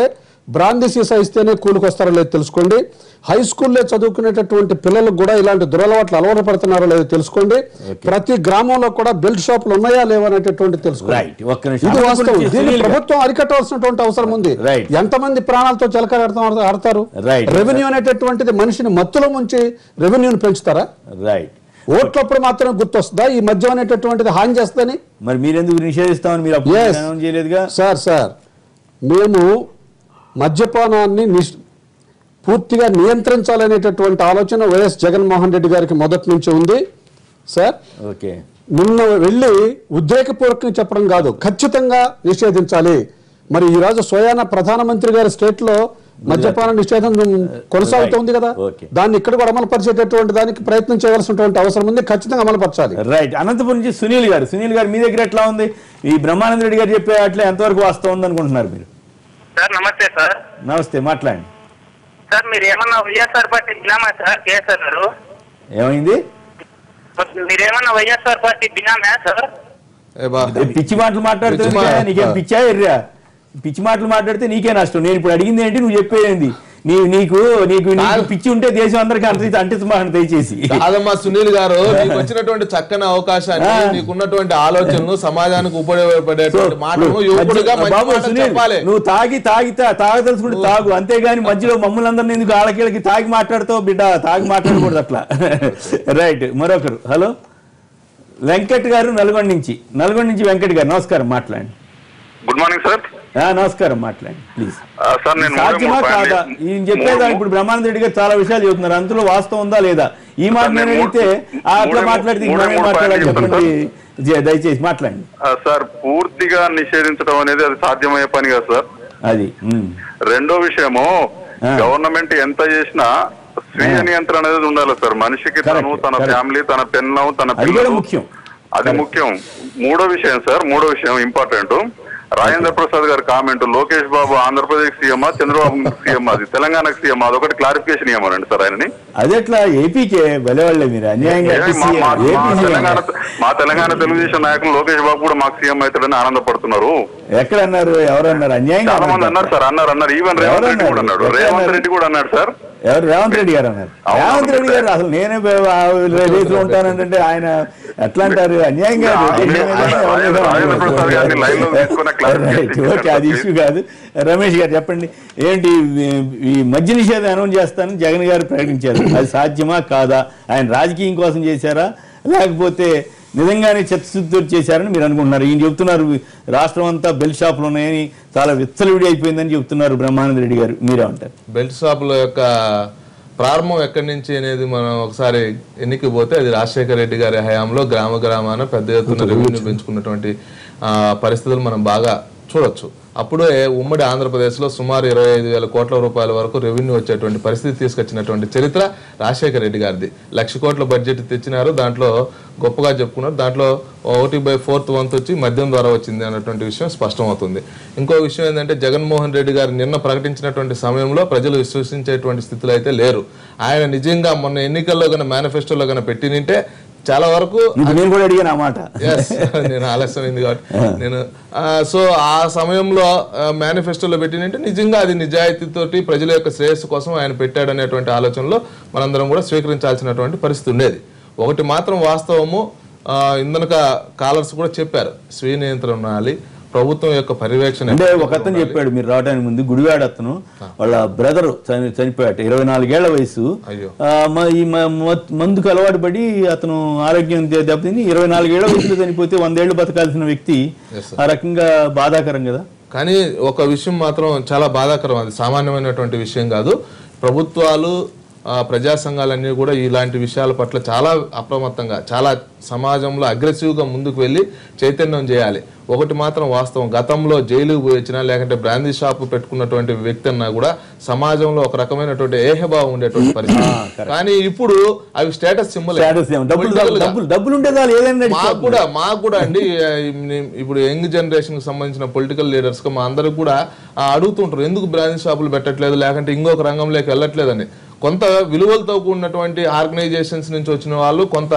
బ్రాందీ సీసా ఇస్తేనే కూలికొస్తారో లేదో తెలుసుకోండి. హై స్కూల్లో చదువుకునేటటువంటి పిల్లలకు కూడా ఇలాంటి దురలవాట్లు అలవాటు పడుతున్నారో లేదో తెలుసుకోండి. ప్రతి గ్రామంలో కూడా బెల్ట్ షాపులు ఉన్నాయా లేవా అనేటటువంటి తెలుసుకోండి. ఇది వాస్తవం. దీన్ని ప్రభుత్వం అరికట్టవలసినటువంటి అవసరం ఉంది. ఎంతమంది ప్రాణాలతో చిలక ఆడతారు? రెవెన్యూ అనేటటువంటిది మనిషిని మత్తులో ముంచి రెవెన్యూని పెంచుతారా? ఓట్లప్పుడు మాత్రమే గుర్తొస్తుందా ఈ మద్యం అనేటటువంటిది హాని చేస్తుందని? మరి మీరెందుకు నిషేధిస్తామని మీరు చేయలేదుగా సార్. మేము మద్యపానాన్ని పూర్తిగా నియంత్రించాలనేటటువంటి ఆలోచన వైఎస్ జగన్మోహన్ రెడ్డి గారికి మొదటి నుంచి ఉంది సార్. ఓకే, నిన్న వెళ్ళి ఉద్రేకపూర్వకంగా చెప్పడం కాదు, ఖచ్చితంగా నిషేధించాలి. మరి ఈ రోజు స్వయాన ప్రధానమంత్రి గారి స్టేట్ లో మద్యపాన నిషేధం కొనసాగుతోంది కదా, దాన్ని ఇక్కడ కూడా అమలు పరిచేటటువంటి దానికి ప్రయత్నం చేయవలసినటువంటి అవసరం ఉంది, ఖచ్చితంగా అమలు పరచాలి. రైట్. అనంతపురం నుంచి సునీల్ గారు మీ దగ్గర ఎట్లా ఉంది? ఈ బ్రహ్మానంద రెడ్డి గారు చెప్పే అట్లా ఎంతవరకు వాస్తవం ఉంది అనుకుంటున్నారు మీరు? సార్ నమస్తే సార్. నమస్తే, మాట్లాడండి సార్. మీరు ఏమన్నా వైఎస్ఆర్ పార్టీ బినామా సార్ కేసీఆర్ గారు? ఏమైంది? మీరేమన్నా వైఎస్ఆర్ పార్టీ బినామా సార్? పిచ్చి మాటలు మాట్లాడుతుంది, నీకేం పిచ్చా ఎర్రా? పిచ్చి మాటలు మాట్లాడితే నీకే నష్టం. నేను ఇప్పుడు అడిగింది ఏంటి, నువ్వు చెప్పేది నీకు పిచ్చి ఉంటే దేశం అందరికీ అంటించమాకండి దయచేసి. కాదమ్మా సునీల్ గారు, నీకు వచ్చినటువంటి చక్కని అవకాశాన్ని, నీకున్నటువంటి ఆలోచనలు సమాజానికి ఉపయోగపడేటువంటి మాటలు యువకుడిగా చెప్పాలి. నువ్వు తాగదలుచుకుంటే తాగు, అంతేగాని మధ్యలో మమ్మల్ని అందరినీ ఎందుకు ఆడకీళ్ళకి తాగి మాట్లాడుతావు బిడ్డ? తాగి మాట్లాడకూడదు అట్లా. రైట్. మరొకరు, హలో, వెంకట్ గారు నల్గొండ నుంచి వెంకట్ గారు నమస్కారం, మాట్లాడండి. Good morning sir. నమస్కారం, మాట్లాడండి ప్లీజ్. సార్ నేను సాధ్యమా కాదా ఈయన చెప్పేదా? ఇప్పుడు బ్రహ్మానంద రెడ్డి గారు చాలా విషయాలు చెబుతున్నారు, అందులో వాస్తవం ఉందా లేదా? ఈ మాట నేను అడిగితే అట్లా మాట్లాడితే మాట్లాడాలి, చెప్పండి దయచేసి మాట్లాడండి. సార్, పూర్తిగా నిషేధించడం అనేది అది సాధ్యమయ్యే పని కదా సార్. అది రెండో విషయము, గవర్నమెంట్ ఎంత చేసినా స్వీయ నియంత్రణ అనేది ఉండాలి సార్. మనిషికి తను, తన ఫ్యామిలీ, తన పెన్నం, తన పిల్లలు, ముఖ్యం. అది ముఖ్యం. మూడో విషయం ఇంపార్టెంట్. రాజేంద్ర ప్రసాద్ గారి comment, Lokesh Babu Andhra Pradesh CM, Chandrababu CM, అది తెలంగాణకు సీఎం, అదొకటి క్లారిఫికేషన్ ఇవ్వమనండి సార్ ఆయనని. అది ఎట్లా ఏపీకే వెళ్ళేవాళ్ళే మీరు అన్యాయంగా? మా తెలంగాణ తెలుగుదేశం నాయకులు లోకేష్ బాబు కూడా మాకు సీఎం అవుతాడని ఆనందపడుతున్నారు. ఎక్కడన్నారు? ఎవరన్నారు? అన్యాయంగా చాలా మంది అన్నారు సార్. అన్నారు. ఈవెన్ రేవంత్ రెడ్డి కూడా అన్నాడు. సార్. ఎవరు? రేవంత్ రెడ్డి గారు అన్నారు. రేవంత్ రెడ్డి గారు అసలు నేనే రేసులో ఉంటానంటే ఆయన ఎట్లా అంటారు? అన్యాయంగా. ఓకే, అది ఇష్యూ కాదు. రమేష్ గారు చెప్పండి, ఏంటి ఈ మద్య నిషేధం అనౌన్స్ చేస్తానని జగన్ గారు ప్రకటించారు, అది సాధ్యమా కాదా? ఆయన రాజకీయం కోసం చేశారా, లేకపోతే నిజంగానే చిత్తశుద్ధితో చేశారని మీరు అనుకుంటున్నారు? ఈయన చెప్తున్నారు రాష్ట్రం అంతా బెల్ట్ షాపులు ఉన్నాయని, చాలా విచ్చలవిడి అయిపోయిందని చెప్తున్నారు బ్రహ్మానంద రెడ్డి గారు, మీరే ఉంటారు? బెల్ట్ షాపుల యొక్క ప్రారంభం ఎక్కడి నుంచి అనేది మనం ఒకసారి ఎన్నిక పోతే, అది రాజశేఖర రెడ్డి గారి హయాంలో గ్రామాన పెద్ద ఎత్తున రెవెన్యూ పెంచుకున్నటువంటి పరిస్థితులు మనం బాగా చూడొచ్చు. అప్పుడే ఉమ్మడి ఆంధ్రప్రదేశ్లో సుమారు 25,000 కోట్ల రూపాయల వరకు రెవెన్యూ వచ్చేటువంటి పరిస్థితి తీసుకొచ్చినటువంటి చరిత్ర రాజశేఖర రెడ్డి గారిది. 1,00,000 కోట్ల బడ్జెట్ తెచ్చినారు, దాంట్లో గొప్పగా చెప్పుకున్నారు. దాంట్లో 1/4 వంతు వచ్చి మద్యం ద్వారా వచ్చింది అన్నటువంటి విషయం స్పష్టమవుతుంది. ఇంకో విషయం ఏంటంటే, జగన్మోహన్ రెడ్డి గారు నిన్న ప్రకటించినటువంటి సమయంలో ప్రజలు విశ్వసించేటువంటి స్థితిలో అయితే లేరు. ఆయన నిజంగా మొన్న ఎన్నికల్లో కన్నా మేనిఫెస్టోలో కన్నా పెట్టినింటే చాలా వరకు నేను కూడా అడిగాను ఆ మాట. నేను ఆలస్యమైంది కాబట్టి నేను సో ఆ సమయంలో మేనిఫెస్టోలో పెట్టినంటే నిజంగా అది నిజాయితీతోటి ప్రజల యొక్క శ్రేయస్సు కోసం ఆయన పెట్టాడనేటువంటి ఆలోచనలో మనందరం కూడా స్వీకరించాల్సినటువంటి పరిస్థితి ఉండేది. ఒకటి మాత్రం వాస్తవము, ఇందనక కాలర్స్ కూడా చెప్పారు, స్వీయ నియంత్రణ ఉండాలి, ప్రభుత్వం యొక్క పర్యవేక్షణ. అంటే ఒక అతను చెప్పాడు మీరు రావడానికి ముందు, గుడివాడ అతను, వాళ్ళ బ్రదర్ చనిపోయాట, 24 ఏళ్ల వయసు. ఈ మందుకు అలవాటు పడి అతను ఆరోగ్యం దెబ్బతిని 24 ఏళ్ల వయసులో చనిపోతే 100 ఏళ్లు బతకాల్సిన వ్యక్తి, ఆ రకంగా బాధాకరం కదా. కానీ ఒక విషయం మాత్రం చాలా బాధాకరం, అది సామాన్యమైనటువంటి విషయం కాదు. ప్రభుత్వాలు, ప్రజా సంఘాలన్నీ కూడా ఇలాంటి విషయాల పట్ల చాలా అప్రమత్తంగా, చాలా సమాజంలో అగ్రెసివ్గా ముందుకు వెళ్ళి చైతన్యం చేయాలి. ఒకటి మాత్రం వాస్తవం, గతంలో జైలుకు పోయి వచ్చినా లేకంటే బ్రాందీ షాప్ పెట్టుకున్నటువంటి వ్యక్తి అన్నా కూడా సమాజంలో ఒక రకమైనటువంటి ఏహభావం ఉండేటువంటి పరిస్థితి. కానీ ఇప్పుడు అవి స్టేటస్ సింబల్. మాకు కూడా అండి, ఇప్పుడు యంగ్ జనరేషన్ కి సంబంధించిన పొలిటికల్ లీడర్స్ గా మా అందరికి కూడా అడుగుతుంటారు, ఎందుకు బ్రాందీ షాపులు పెట్టట్లేదు లేకంటే ఇంకొక రంగంలోకి వెళ్ళట్లేదని. కొంత విలువలతో కూడినటువంటి ఆర్గనైజేషన్స్ నుంచి వచ్చిన వాళ్ళు కొంత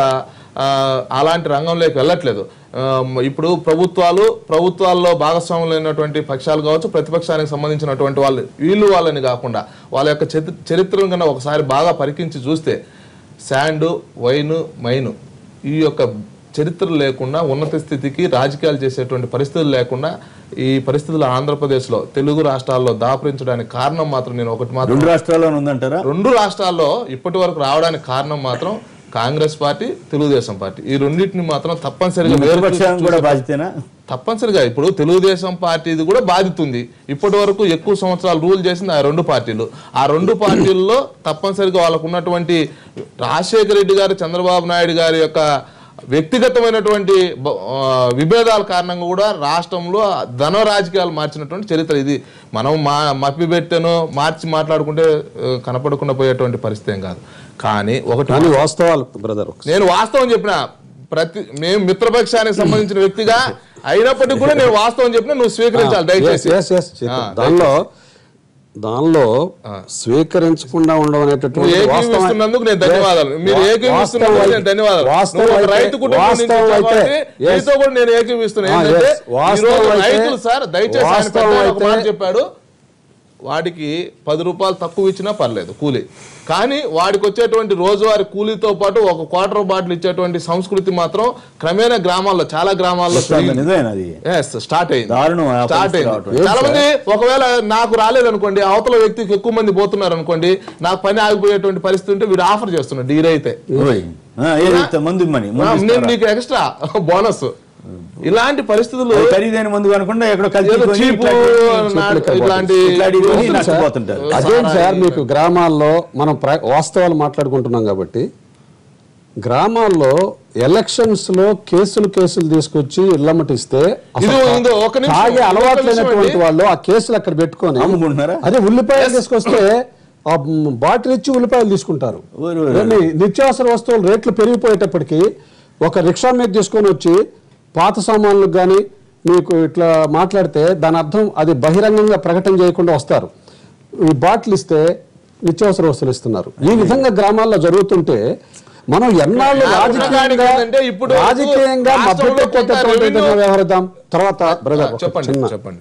అలాంటి రంగంలోకి వెళ్ళట్లేదు. ఇప్పుడు ప్రభుత్వాల్లో భాగస్వాములు అయినటువంటి పక్షాలు కావచ్చు, ప్రతిపక్షానికి సంబంధించినటువంటి వాళ్ళని కాకుండా వాళ్ళ యొక్క చరిత్రను కన్నా ఒకసారి బాగా పరికించి చూస్తే, శాండ్, వైన్, మైన్ ఈ యొక్క చరిత్ర లేకుండా ఉన్నత స్థితికి రాజకీయాలు చేసేటువంటి పరిస్థితులు లేకుండా ఈ పరిస్థితులు ఆంధ్రప్రదేశ్లో, తెలుగు రాష్ట్రాల్లో దాపురించడానికి కారణం మాత్రం నేను ఒకటి మాత్రం, 2 రాష్ట్రాల్లోనే ఉందంటారా? 2 రాష్ట్రాల్లో ఇప్పటి వరకు రావడానికి కారణం మాత్రం కాంగ్రెస్ పార్టీ, తెలుగుదేశం పార్టీ, ఈ రెండింటిని మాత్రం తప్పనిసరిగా తప్పనిసరిగా ఇప్పుడు తెలుగుదేశం పార్టీది కూడా బాధ్యత ఉంది. ఇప్పటి వరకు ఎక్కువ సంవత్సరాలు రూల్ చేసింది ఆ 2 పార్టీలు. ఆ 2 పార్టీల్లో తప్పనిసరిగా వాళ్ళకు ఉన్నటువంటి రాజశేఖర రెడ్డి గారు, చంద్రబాబు నాయుడు గారి యొక్క వ్యక్తిగతమైనటువంటి విభేదాల కారణంగా కూడా రాష్ట్రంలో ధన రాజకీయాలు మార్చినటువంటి చరిత్ర ఇది. మనం మప్పి పెట్టాను మార్చి మాట్లాడుకుంటే కనపడకుండా పోయేటువంటి పరిస్థితి ఏం కాదు. కానీ ఒకటి వాస్తవాలు బ్రదర్, నేను వాస్తవం చెప్పిన మేము మిత్రపక్షానికి సంబంధించిన వ్యక్తిగా అయినప్పటికీ కూడా నేను వాస్తవం చెప్పిన నువ్వు స్వీకరించాలి దయచేసి. దానిలో స్వీకరించకుండా ఉండడం అనేటటువంటి ఏకీవిస్తున్నందుకు నేను ధన్యవాదాలు. మీరు ఏకీవిస్తున్నందుకు నేను ధన్యవాదాలు. రైతు కుటుంబం మీతో కూడా నేను ఏకీవిస్తున్నాను. రైతులు సార్ దయచేసి ఆయన ఒక మాట చెప్పాడు, వాడికి 10 రూపాయలు తక్కువ ఇచ్చినా పర్లేదు కూలీ, కానీ వాడికి వచ్చేటువంటి రోజువారీ కూలీతో పాటు ఒక క్వార్టర్ బాటిల్ ఇచ్చేటువంటి సంస్కృతి మాత్రం క్రమేణా గ్రామాల్లో చాలా గ్రామాల్లో స్టార్ట్ అయింది. చాలా మంది ఒకవేళ నాకు రాలేదనుకోండి, అవతల వ్యక్తికి ఎక్కువ మంది పోతున్నారు అనుకోండి, నాకు పని ఆగిపోయేటువంటి పరిస్థితి ఉంటే వీడు ఆఫర్ చేస్తున్నాడు డీల్ అయితే నేను నీకు ఎక్స్ట్రా బోనస్. ఇలాంటి పరిస్థితులు ఖరీదైన ముందు అనుకుంటే అదేం సార్ మీకు గ్రామాల్లో మనం వాస్తవాలు మాట్లాడుకుంటున్నాం కాబట్టి గ్రామాల్లో ఎలక్షన్స్ లో కేసులు తీసుకొచ్చి ఇళ్ళమటిస్తే తాగే అలవాట్లైనటువంటి వాళ్ళు ఆ కేసులు అక్కడ పెట్టుకొని అదే ఉల్లిపాయలు తీసుకొస్తే ఆ బాటిల్ ఇచ్చి ఉల్లిపాయలు తీసుకుంటారు. నిత్యావసర వస్తువులు రేట్లు పెరిగిపోయేటప్పటికి ఒక రిక్షా మీద తీసుకొని వచ్చి పాత సామాన్లకు కానీ మీకు ఇట్లా మాట్లాడితే దాని అర్థం అది బహిరంగంగా ప్రకటన చేయకుండా వస్తారు. ఈ బాటిల్ ఇస్తే నిత్యావసర వస్తువులు ఇస్తున్నారు. ఈ విధంగా గ్రామాల్లో జరుగుతుంటే మనం ఎన్నాళ్ళు రాజకీయంగా వ్యవహరిద్దాం. తర్వాత బ్రదర్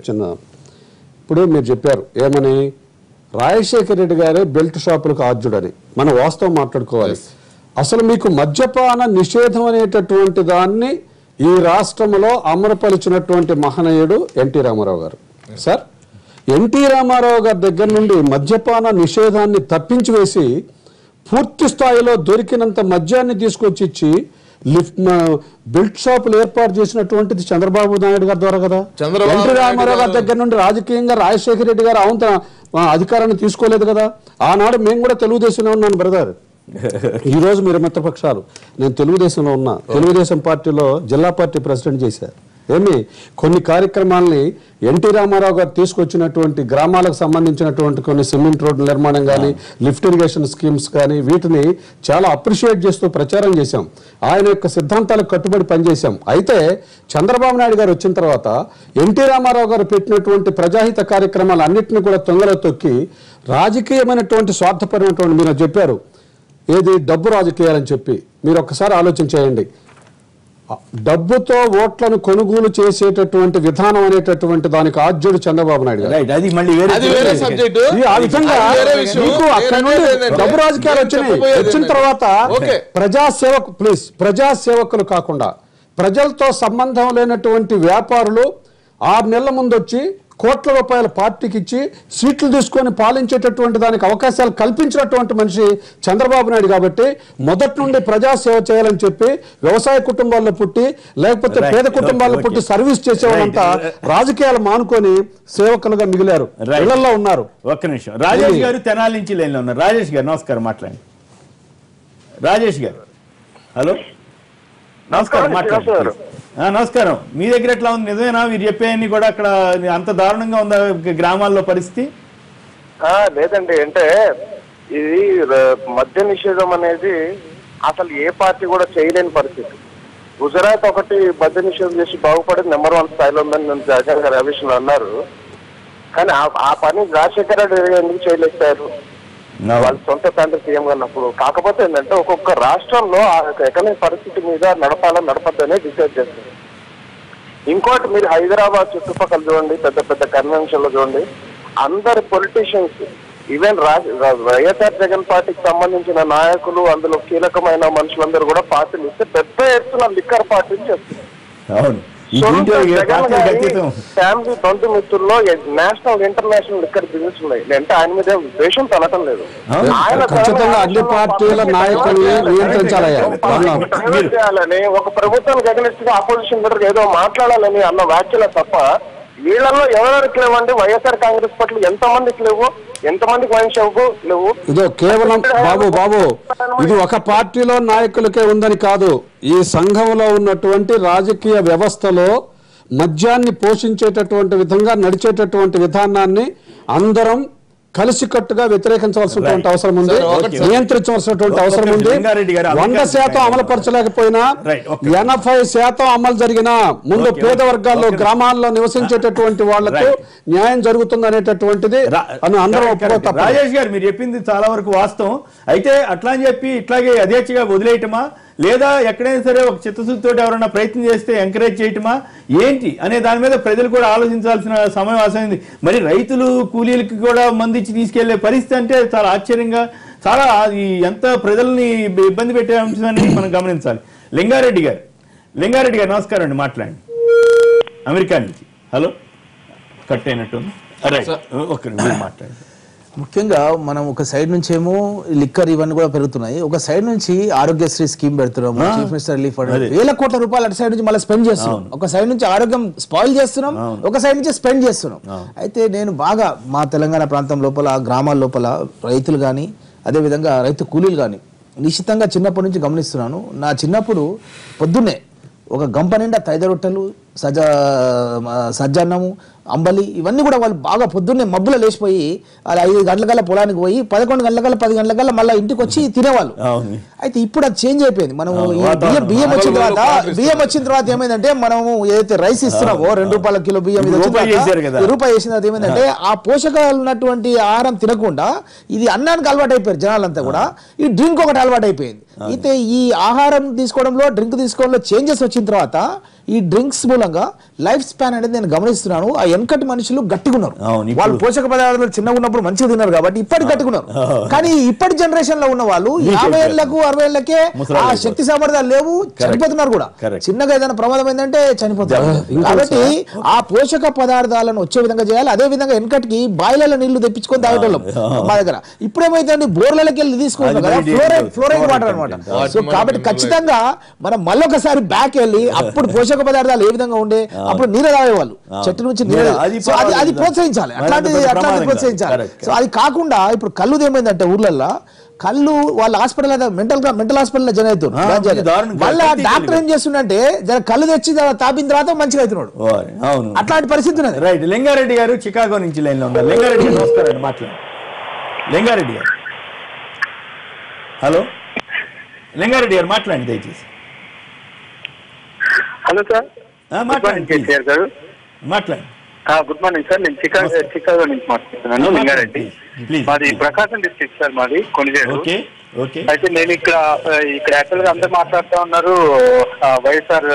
చిన్న ఇప్పుడు మీరు చెప్పారు ఏమని, రాజశేఖర రెడ్డి గారే బెల్ట్ షాపులకు ఆద్యుడని. మనం వాస్తవం మాట్లాడుకోవాలి. అసలు మీకు మద్యపాన నిషేధం అనేటటువంటి దాన్ని ఈ రాష్ట్రంలో అమలుపరిచినటువంటి మహనీయుడు ఎన్టీ రామారావు గారు. సార్, ఎన్టీ రామారావు గారి దగ్గర నుండి మద్యపాన నిషేధాన్ని తప్పించి వేసి పూర్తి స్థాయిలో దొరికినంత మద్యాన్ని తీసుకొచ్చి ఇచ్చి బెల్ట్ షాపులు ఏర్పాటు చేసినటువంటిది చంద్రబాబు నాయుడు గారి ద్వారా కదా. ఎన్టీ రామారావు గారి దగ్గర నుండి రాజకీయంగా రాజశేఖర రెడ్డి గారు అవంత అధికారాన్ని తీసుకోలేదు కదా. ఆనాడు మేము కూడా తెలుగుదేశంలో ఉన్నాను బ్రదర్. ఈ రోజు మీరు మిత్రపక్షాలు, నేను తెలుగుదేశంలో ఉన్నా. తెలుగుదేశం పార్టీలో జిల్లా పార్టీ ప్రెసిడెంట్ చేశారు. కొన్ని కార్యక్రమాలని ఎన్టీ రామారావు గారు తీసుకొచ్చినటువంటి గ్రామాలకు సంబంధించినటువంటి కొన్ని సిమెంట్ రోడ్ల నిర్మాణం కానీ లిఫ్ట్ ఇరిగేషన్ స్కీమ్స్ కానీ వీటిని చాలా అప్రిషియేట్ చేస్తూ ప్రచారం చేశాం. ఆయన యొక్క సిద్ధాంతాలకు కట్టుబడి పనిచేశాం. అయితే చంద్రబాబు నాయుడు గారు వచ్చిన తర్వాత ఎన్టీ రామారావు గారు పెట్టినటువంటి ప్రజాహిత కార్యక్రమాలు అన్నింటినీ కూడా తొంగలో తొక్కి రాజకీయమైనటువంటి స్వార్థపరమైనటువంటి మీరు చెప్పారు ఏది డబ్బు రాజకీయాలని చెప్పి. మీరు ఒక్కసారి ఆలోచన చేయండి. డబ్బుతో ఓట్లను కొనుగోలు చేసేటటువంటి విధానం అనేటటువంటి దానికి ఆద్యుడు చంద్రబాబు నాయుడు గారు. డబ్బు రాజకీయాలు వచ్చిన తర్వాత ప్రజాసేవకులు కాకుండా ప్రజలతో సంబంధం లేనటువంటి వ్యాపారులు 6 నెలల ముందు వచ్చి కోట్ల రూపాయల పార్టీకి ఇచ్చి సీట్లు తీసుకొని పాలించేటటువంటి దానికి అవకాశాలు కల్పించినటువంటి మనిషి చంద్రబాబు నాయుడు. కాబట్టి మొదటి నుండి ప్రజాసేవ చేయాలని చెప్పి వ్యవసాయ కుటుంబాల్లో పుట్టి లేకపోతే పేద కుటుంబాల్లో పుట్టి సర్వీస్ చేసేవాళ్ళంతా రాజకీయాలు మానుకొని సేవకులుగా మిగిలారు, ఇళ్లలో ఉన్నారు. ఒక్క నిమిషం, రాజేష్ గారు తెనాలి నుంచి లైన్లో ఉన్నారు. రాజేష్ గారు నమస్కారం, మాట్లాడండి. రాజేష్ గారు హలో, నమస్కారం, మాట్లాడారు. నమస్కారం. మీ దగ్గర ఎట్లా ఉంది? నిజమేనా మీరు చెప్పేయన్ని కూడా అక్కడ అంత దారుణంగా ఉందా గ్రామాల్లో పరిస్థితి? లేదండి, అంటే ఇది మద్య నిషేధం అనేది అసలు ఏ పార్టీ కూడా చేయలేని పరిస్థితి. గుజరాత్ ఒకటి మద్య నిషేధం చేసి బాగుపడేది నెంబర్ 1 స్థాయిలో ఉందని నేను జగన్ గారు అభిషేకం అన్నారు. కానీ ఆ పని రాజశేఖర రెడ్డి ఎందుకు చేయలేస్తారు? వాళ్ళ సొంత తండ్రి సీఎం అన్నప్పుడు. కాకపోతే ఏంటంటే ఒక్కొక్క రాష్ట్రంలో ఆ ఎకనామిక్ పరిస్థితి మీద నడపద్దని డిసైడ్ చేస్తారు. ఇంకోటి మీరు హైదరాబాద్ చుట్టుపక్కల చూడండి, పెద్ద పెద్ద కన్వెన్షన్లు చూడండి, అందరు పొలిటీషియన్స్ ఈవెన్ వైఎస్ఆర్ జగన్ పార్టీకి సంబంధించిన నాయకులు అందులో కీలకమైన మనుషులందరూ కూడా పార్టీలు ఇస్తే పెద్ద ఎత్తున లిక్కర్ పార్టీలు చేస్తారు. ఫ్యామిలీ బంధుమిత్రుల్లో నేషనల్ ఇంటర్నేషనల్ లిక్కర్ బిజినెస్ ఉన్నాయి. అంటే ఆయన మీద ద్వేషం తనటం లేదు. అన్ని పార్టీల నాయకుల్ని చేయాలని ఒక ప్రభుత్వానికి అగెనిస్ట్ గా అపోజిషన్ లీడర్ ఏదో మాట్లాడాలని అన్న వ్యాఖ్యలే తప్ప వీళ్ళల్లో ఎవరెవరికి లేవండి? వైఎస్ఆర్ కాంగ్రెస్ పార్టీలు ఎంతమందికి లేవు? ఎంతమందికి వైన్ షాప్ లేవు? ఇదో కేవలం బాబు ఇది ఒక పార్టీలో నాయకులకే ఉందని కాదు, ఈ సంఘంలో ఉన్నటువంటి రాజకీయ వ్యవస్థలో మద్యాన్ని పోషించేటటువంటి విధంగా నడిచేటటువంటి విధానాన్ని అందరం కలిసికట్టుగా వ్యతిరేకించవలసినటువంటి అవసరం ఉంది, నియంత్రించవలసినటువంటి అవసరం ఉంది. 100% అమలుపరచలేకపోయినా 80% అమలు జరిగినా ముందు పేద వర్గాల్లో గ్రామాల్లో నివసించేటటువంటి వాళ్లకు న్యాయం జరుగుతుంది అనేటటువంటిది అందరూ ఒప్పుకోతారు. రాజేష్ గారు మీరు చెప్పింది చాలా వరకు వాస్తవం. అయితే అట్లా అని చెప్పి ఇట్లాగే యథేచ్ఛగా వదిలేయటమా, లేదా ఎక్కడైనా సరే ఒక చిత్తశుద్ధితో ఎవరైనా ప్రయత్నం చేస్తే ఎంకరేజ్ చేయటమా ఏంటి అనే దాని మీద ప్రజలు కూడా ఆలోచించాల్సిన సమయం ఆసైంది. మరి రైతులు కూలీలకి కూడా మందిచ్చి తీసుకెళ్లే పరిస్థితి అంటే చాలా ఆశ్చర్యంగా, చాలా ఎంత ప్రజల్ని ఇబ్బంది పెట్టే అంశాన్ని మనం గమనించాలి. లింగారెడ్డి గారు నమస్కారం అండి, మాట్లాడండి. అమెరికా నుంచి. హలో, కట్ అయినట్టుంది. మాట్లాడండి. ముఖ్యంగా మనం ఒక సైడ్ నుంచి ఏమో లిక్కర్ ఇవన్నీ కూడా పెరుగుతున్నాయి, ఒక సైడ్ నుంచి ఆరోగ్యశ్రీ స్కీమ్ పెడుతున్నాము, చీఫ్ మినిస్టర్ రిలీఫ్ ఫండ్ వేల కోట్ల రూపాయలు అటు సైడ్ నుంచి మళ్ళీ స్పెండ్ చేస్తున్నాం. ఒక సైడ్ నుంచి ఆరోగ్యం స్పాయిల్ చేస్తున్నాం, ఒక సైడ్ నుంచి స్పెండ్ చేస్తున్నాం. అయితే నేను బాగా మా తెలంగాణ ప్రాంతం లోపల గ్రామాల లోపల రైతులు కానీ అదేవిధంగా రైతు కూలీలు కానీ నిశ్చితంగా చిన్నప్పటి నుంచి గమనిస్తున్నాను. నా చిన్నప్పుడు పొద్దున్నే ఒక గంప నిండా తైద రొట్టెలు, సజ్జన్నము, అంబలి ఇవన్నీ కూడా వాళ్ళు బాగా పొద్దున్నే మబ్బులో లేచిపోయి 5 గంటలకల్లా పొలానికి పోయి 11 గంటలకల్లా 10 గంటలకల్లా మళ్ళీ ఇంటికి వచ్చి తినేవాళ్ళు. అయితే ఇప్పుడు అది చేంజ్ అయిపోయింది. మనము బియ్యం వచ్చిన తర్వాత ఏమైందంటే మనము ఏదైతే రైస్ ఇస్తున్నామో ₹2 కిలో బియ్యం రూపాయి చేసిన తర్వాత ఏమైందంటే ఆ పోషకాలు ఉన్నటువంటి ఆహారం తినకుండా ఇది అన్నానికి అలవాటు అయిపోయారు జనాలంతా కూడా. ఈ డ్రింక్ ఒకటి అలవాటు అయిపోయింది. అయితే ఈ ఆహారం తీసుకోవడంలో డ్రింక్ తీసుకోవడంలో చేంజెస్ వచ్చిన తర్వాత ఈ డ్రింక్స్ మూలంగా లైఫ్ స్పాన్ అనేది నేను గమనిస్తున్నాను. ఆ వెనకటి మనుషులు గట్టిగా ఉన్నారు, వాళ్ళు పోషక పదార్థాలు చిన్నగా ఉన్నప్పుడు మంచిగా తిన్నారు కాబట్టి ఇప్పటికి గట్టిగా ఉన్నారు. కానీ ఇప్పటి జనరేషన్ లో ఉన్న వాళ్ళు 50 ఏళ్లకు 60 ఏళ్లకే ఆ శక్తి సామర్థ్యాలు లేవు, చనిపోతున్నారు కూడా. చిన్నగా ఏదైనా ప్రమాదం ఏంటంటే చనిపోతారు. కాబట్టి ఆ పోషక పదార్థాలను వచ్చే విధంగా చేయాలి. అదే విధంగా వెనకటికి బాయిల నీళ్లు తెప్పించుకొని తాగేటోళ్ళం మా దగ్గర. ఇప్పుడేమైతే బోర్లకి వెళ్ళి తీసుకుంటాం కదా, ఫ్లోరైడ్ వాటర్ అనమాట. సో కాబట్టి ఖచ్చితంగా మనం మళ్ళొకసారి బ్యాక్ వెళ్ళి అప్పుడు పోషక పదార్థాలు ఏ విధంగా ఉండే అప్పుడు నీళ్ళు తాగేవాళ్ళు, చెట్టు నుంచి నీళ్ళు, అది ప్రోత్సహించాలి, అట్లాంటిది ప్రోత్సహించాలి. సో అది కాకుండా ఇప్పుడు కళ్ళు ఏమైందంటే ఊర్లల్లో కళ్ళు వాళ్ళ హాస్పిటల్ మెంటల్ హాస్పిటల్ జన అవుతున్నారు. వాళ్ళ డాక్టర్ ఏం చేస్తుండే కళ్ళు తెచ్చి తాపిన తర్వాత మంచిగా అవుతున్నాడు. అట్లాంటి పరిస్థితి ఉన్నది. రైట్. లింగారెడ్డి గారు చికాగో నుంచి లైన్ లో ఉన్నారు. లింగారెడ్డి గారు నమస్కారం, మాట్లాడండి. లింగారెడ్డి గారు, హలో. లింగారెడ్డి గారు మాట్లాడండి దయచేసి. హలో సార్, మాట్లాడండి. Good morning sir. నేను చికాగో నుంచి మాట్లాడుతున్నాను. లింగారెడ్డి, మాది ప్రకాశం డిస్ట్రిక్ట్ సార్, మాది కొనిజేడు. అయితే నేను ఇక్కడ యాక్చువల్ గా అందరూ మాట్లాడుతూ ఉన్నారు, వైఎస్ఆర్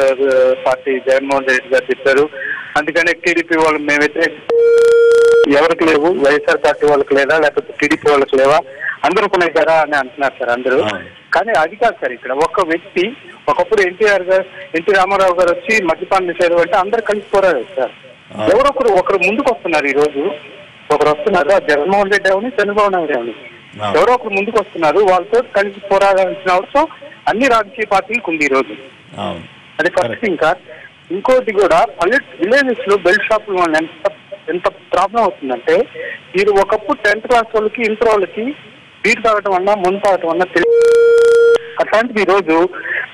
పార్టీ జగన్మోహన్ రెడ్డి గారు చెప్పారు, అందుకనే టీడీపీ వాళ్ళు మేము ఎవరికి లేవు, వైఎస్ఆర్ పార్టీ వాళ్ళకి లేదా, లేకపోతే టీడీపీ వాళ్ళకి లేవా, అందరూ కొన్నాయి కదా అని అంటున్నారు సార్ అందరూ. కానీ అది కాదు సార్. ఇక్కడ ఒక వ్యక్తి ఒకప్పుడు ఎన్టీ రామారావు గారు వచ్చి మద్యపాన నిషేధం అంటే అందరు కలిసి పోరాడారు సార్. ఒకరు ముందుకు వస్తున్నారు. ఈ రోజు ఒకరు వస్తున్నారు, జగన్మోహన్ రెడ్డి అవని చంద్రబాబు నాయుడు అవని, ఎవరో ఒకరు ముందుకు వస్తున్నారు, వాళ్ళతో కలిసి పోరాడాల్సిన అవసరం అన్ని రాజకీయ పార్టీలకు ఉంది ఈ రోజు. అది ఫస్ట్ థింగ్ సార్. ఇంకోటి కూడా విలేజెస్ లో బెల్ట్ షాపుల వల్ల ఎంత ప్రాబ్లం అవుతుందంటే, మీరు ఒకప్పుడు 10th క్లాస్ వాళ్ళకి ఇంటర్ వాళ్ళకి బీట్ తాగటం వల్ల ముందు తాగటం వల్ల అట్లాంటిది ఈ రోజు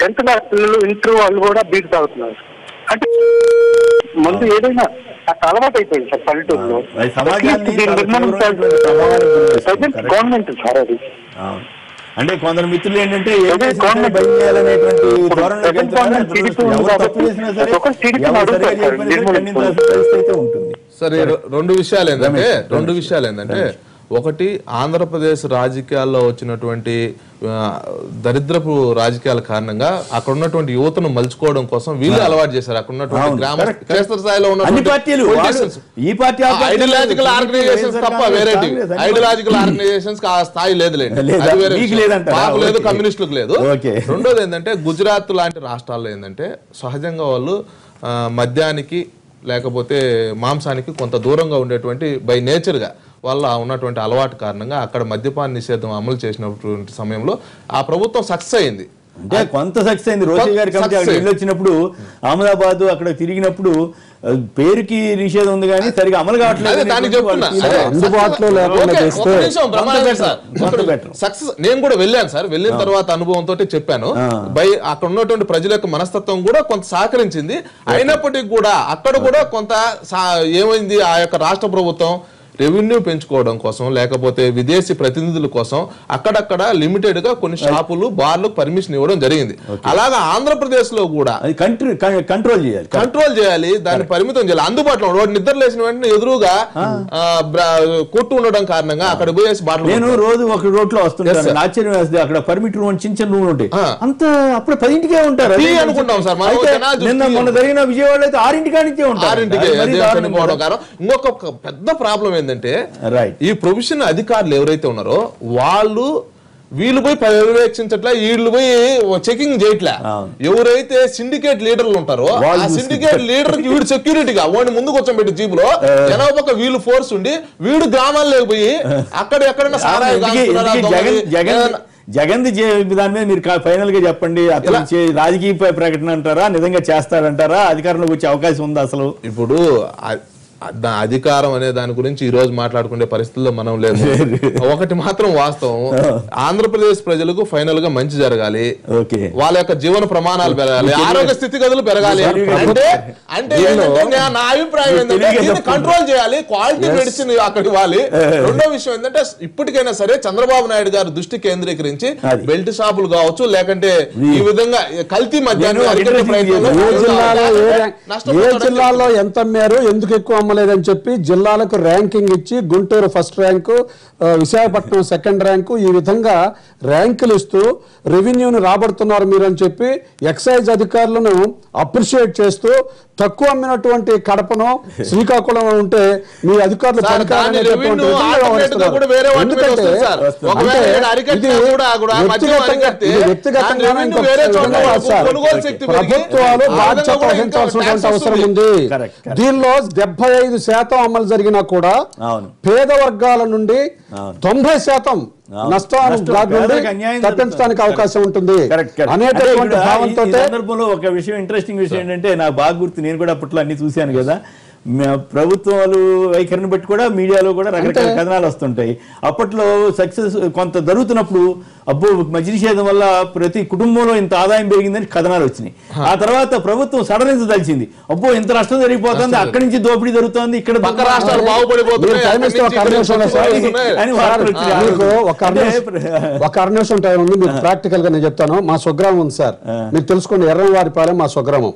10th క్లాస్ పిల్లలు ఇంటర్ వాళ్ళు కూడా బీట్ తాగుతున్నారు. అంటే ముందు ఏదైనా అలవాటు అయిపోయింది సార్ పల్లెటూరులో. గవర్నమెంట్ సార్ అది. అంటే కొందరు మిత్రులు ఏంటంటే సరే, రెండు విషయాలు ఏంటంటే ఒకటి, ఆంధ్రప్రదేశ్ రాజకీయాల్లో వచ్చినటువంటి దరిద్రపు రాజకీయాల కారణంగా అక్కడ ఉన్నటువంటి యువతను మలుచుకోవడం కోసం వీళ్ళు అలవాటు చేశారు. అక్కడ ఉన్నటువంటి గ్రామ క్షేత్ర స్థాయిలో ఐడియాలజికల్ ఆర్గనైజేషన్స్ తప్ప వేరేటి ఐడియాలజికల్ ఆర్గనైజేషన్స్ ఆ స్థాయి లేదులేండి, మాకు లేదు, కమ్యూనిస్టులకు లేదు. రెండోది ఏంటంటే, గుజరాత్ లాంటి రాష్ట్రాల్లో ఏంటంటే సహజంగా వాళ్ళు మద్యానికి లేకపోతే మాంసానికి కొంత దూరంగా ఉండేటువంటి బై నేచర్గా వాళ్ళ ఉన్నటువంటి అలవాటు కారణంగా అక్కడ మద్యపాన నిషేధం అమలు చేసినటువంటి సమయంలో ఆ ప్రభుత్వం సక్సెస్ అయింది. అంటే కొంత సక్సెస్ అయింది. రోషి గారి కమిటీ అక్కడ వెళ్ళి వచ్చినప్పుడు, అహ్మదాబాద్ అక్కడ తిరిగినప్పుడు పేరుకి నిషేధం ఉంది కానీ సరిగా అమలు కావట్లేదు. దానికి చెప్తున్నా అందుబాటులో లేకుండా చేస్తే సక్సెస్. నేను కూడా వెళ్ళాను సార్, వెళ్ళిన తర్వాత అనుభవంతో చెప్పాను. అక్కడ ఉన్నటువంటి ప్రజల యొక్క మనస్తత్వం కూడా కొంత సహకరించింది. అయినప్పటికీ కూడా అక్కడ కూడా కొంత ఏమైంది, ఆ యొక్క రాష్ట్ర ప్రభుత్వం రెవెన్యూ పెంచుకోవడం కోసం లేకపోతే విదేశీ ప్రతినిధుల కోసం అక్కడక్కడ లిమిటెడ్ గా కొన్ని షాపులు బార్లకు పర్మిషన్ ఇవ్వడం జరిగింది. అలాగా ఆంధ్రప్రదేశ్ లో కూడా కంట్రోల్ చేయాలి, దాన్ని పరిమితం చేయాలి. అందుబాటులో నిద్ర లేచిన వెంటనే ఎదురుగా కొట్టు ఉండడం కారణంగా అక్కడ పోయేసి బాటలు. నేను రోజు ఒక రోడ్లో వస్తుంటాను, ఆశ్చర్యం వేస్తుంది. అక్కడ పర్మిట్ రూమ్ చిన్న చిన్న రూమ్ ఉంటాయి, అంత అప్పుడు 10కే ఉంటారు అనుకుంటాం సార్. మొన్న జరిగిన విజయవాడ అయితే 6ంటికే ఉంటారు. ఇంకొక పెద్ద ప్రాబ్లం ఏంటంటే ఈ ప్రొవిషన్ అధికారులు ఎవరైతే ఉన్నారో వీళ్ళు పోయి పర్యవేక్షించట్లా, వీళ్ళు పోయి చెకింగ్ చేయట్లా. ఎవరైతే సిండికేట్ లీడర్లు ఉంటారో ఆ సిండికేట్ లీడర్ కి వీడు సెక్యూరిటీగా వాడిని ముందు కూర్చోబెట్టి జీపులో జనాభా పక్క వీళ్ళు ఫోర్స్ ఉండి వీడు గ్రామాల్లోకి పోయి అక్కడ ఎక్కడైనా జగన్ దాని మీద మీరు ఫైనల్ గా చెప్పండి. అతను రాజకీయ ప్రకటన అంటారా, నిజంగా చేస్తారంటారా, అధికారంలోకి వచ్చే అవకాశం ఉంది అసలు? ఇప్పుడు అధికారం అనే దాని గురించి ఈ రోజు మాట్లాడుకునే పరిస్థితుల్లో మనం లేదు. ఒకటి మాత్రం వాస్తవం, ఆంధ్రప్రదేశ్ ప్రజలకు ఫైనల్ గా మంచి జరగాలి, వాళ్ళ యొక్క జీవన ప్రమాణాలు పెరగాలి, ఆరోగ్య స్థితిగతులు పెరగాలి. అంటే నా అభిప్రాయం ఏంటంటే దీన్ని కంట్రోల్ చేయాలి, క్వాలిటీ మెడిసిన్ అక్కడ ఇవ్వాలి. రెండో విషయం ఏంటంటే ఇప్పటికైనా సరే చంద్రబాబు నాయుడు గారు దృష్టి కేంద్రీకరించి బెల్ట్ షాపులు కావచ్చు లేకంటే ఈ విధంగా కల్తీ మద్యాన్ని జిల్లాలో ఎంత అమ్మారు, ఎందుకు ఎక్కువ అమ్మలేదని చెప్పి జిల్లాలకు ర్యాంకింగ్ ఇచ్చి Guntur first rank, Visakhapatnam second rank, ఈ విధంగా ర్యాంకులు ఇస్తూ రెవెన్యూను రాబడుతున్నారు మీరు అని చెప్పి ఎక్సైజ్ అధికారులను అప్రిషియేట్ చేస్తూ తక్కువ అమ్మినటువంటి కడపను శ్రీకాకుళం ఉంటే మీ అధికారులు ప్రభుత్వాలు బాధ్యత వహించాల్సినటువంటి అవసరం ఉంది. దీనిలో 75% అమలు జరిగినా కూడా పేద వర్గాల నుండి 90% నష్టాన్ని తప్పించడానికి అవకాశం ఉంటుంది అనేటటువంటి భావంతో. సందర్భంలో ఒక విషయం, ఇంట్రెస్టింగ్ విషయం ఏంటంటే నాకు బాగా గుర్తు, నేను కూడా అప్పట్లో అన్ని చూశాను కదా, ప్రభుత్వాలు వైఖరిని బట్టి కూడా మీడియాలో కూడా రకరకాల కథనాలు వస్తుంటాయి. అప్పట్లో సక్సెస్ కొంత జరుగుతున్నప్పుడు అబ్బో మద్య నిషేధం వల్ల ప్రతి కుటుంబంలో ఇంత ఆదాయం పెరిగిందని కథనాలు వచ్చినాయి. ఆ తర్వాత ప్రభుత్వం సడలించదలిచింది, అబ్బో ఇంత నష్టం జరిగిపోతుంది, అక్కడి నుంచి దోపిడీ జరుగుతుంది, ఇక్కడ ఒక అర్నేషన్ టైం ఉంది, మీకు ప్రాక్టికల్ గా నేను చెప్తాను. మా స్వగ్రామం ఉంది సార్, మీరు తెలుసుకోండి, ఎర్రవారిపాలెం మా స్వగ్రామం.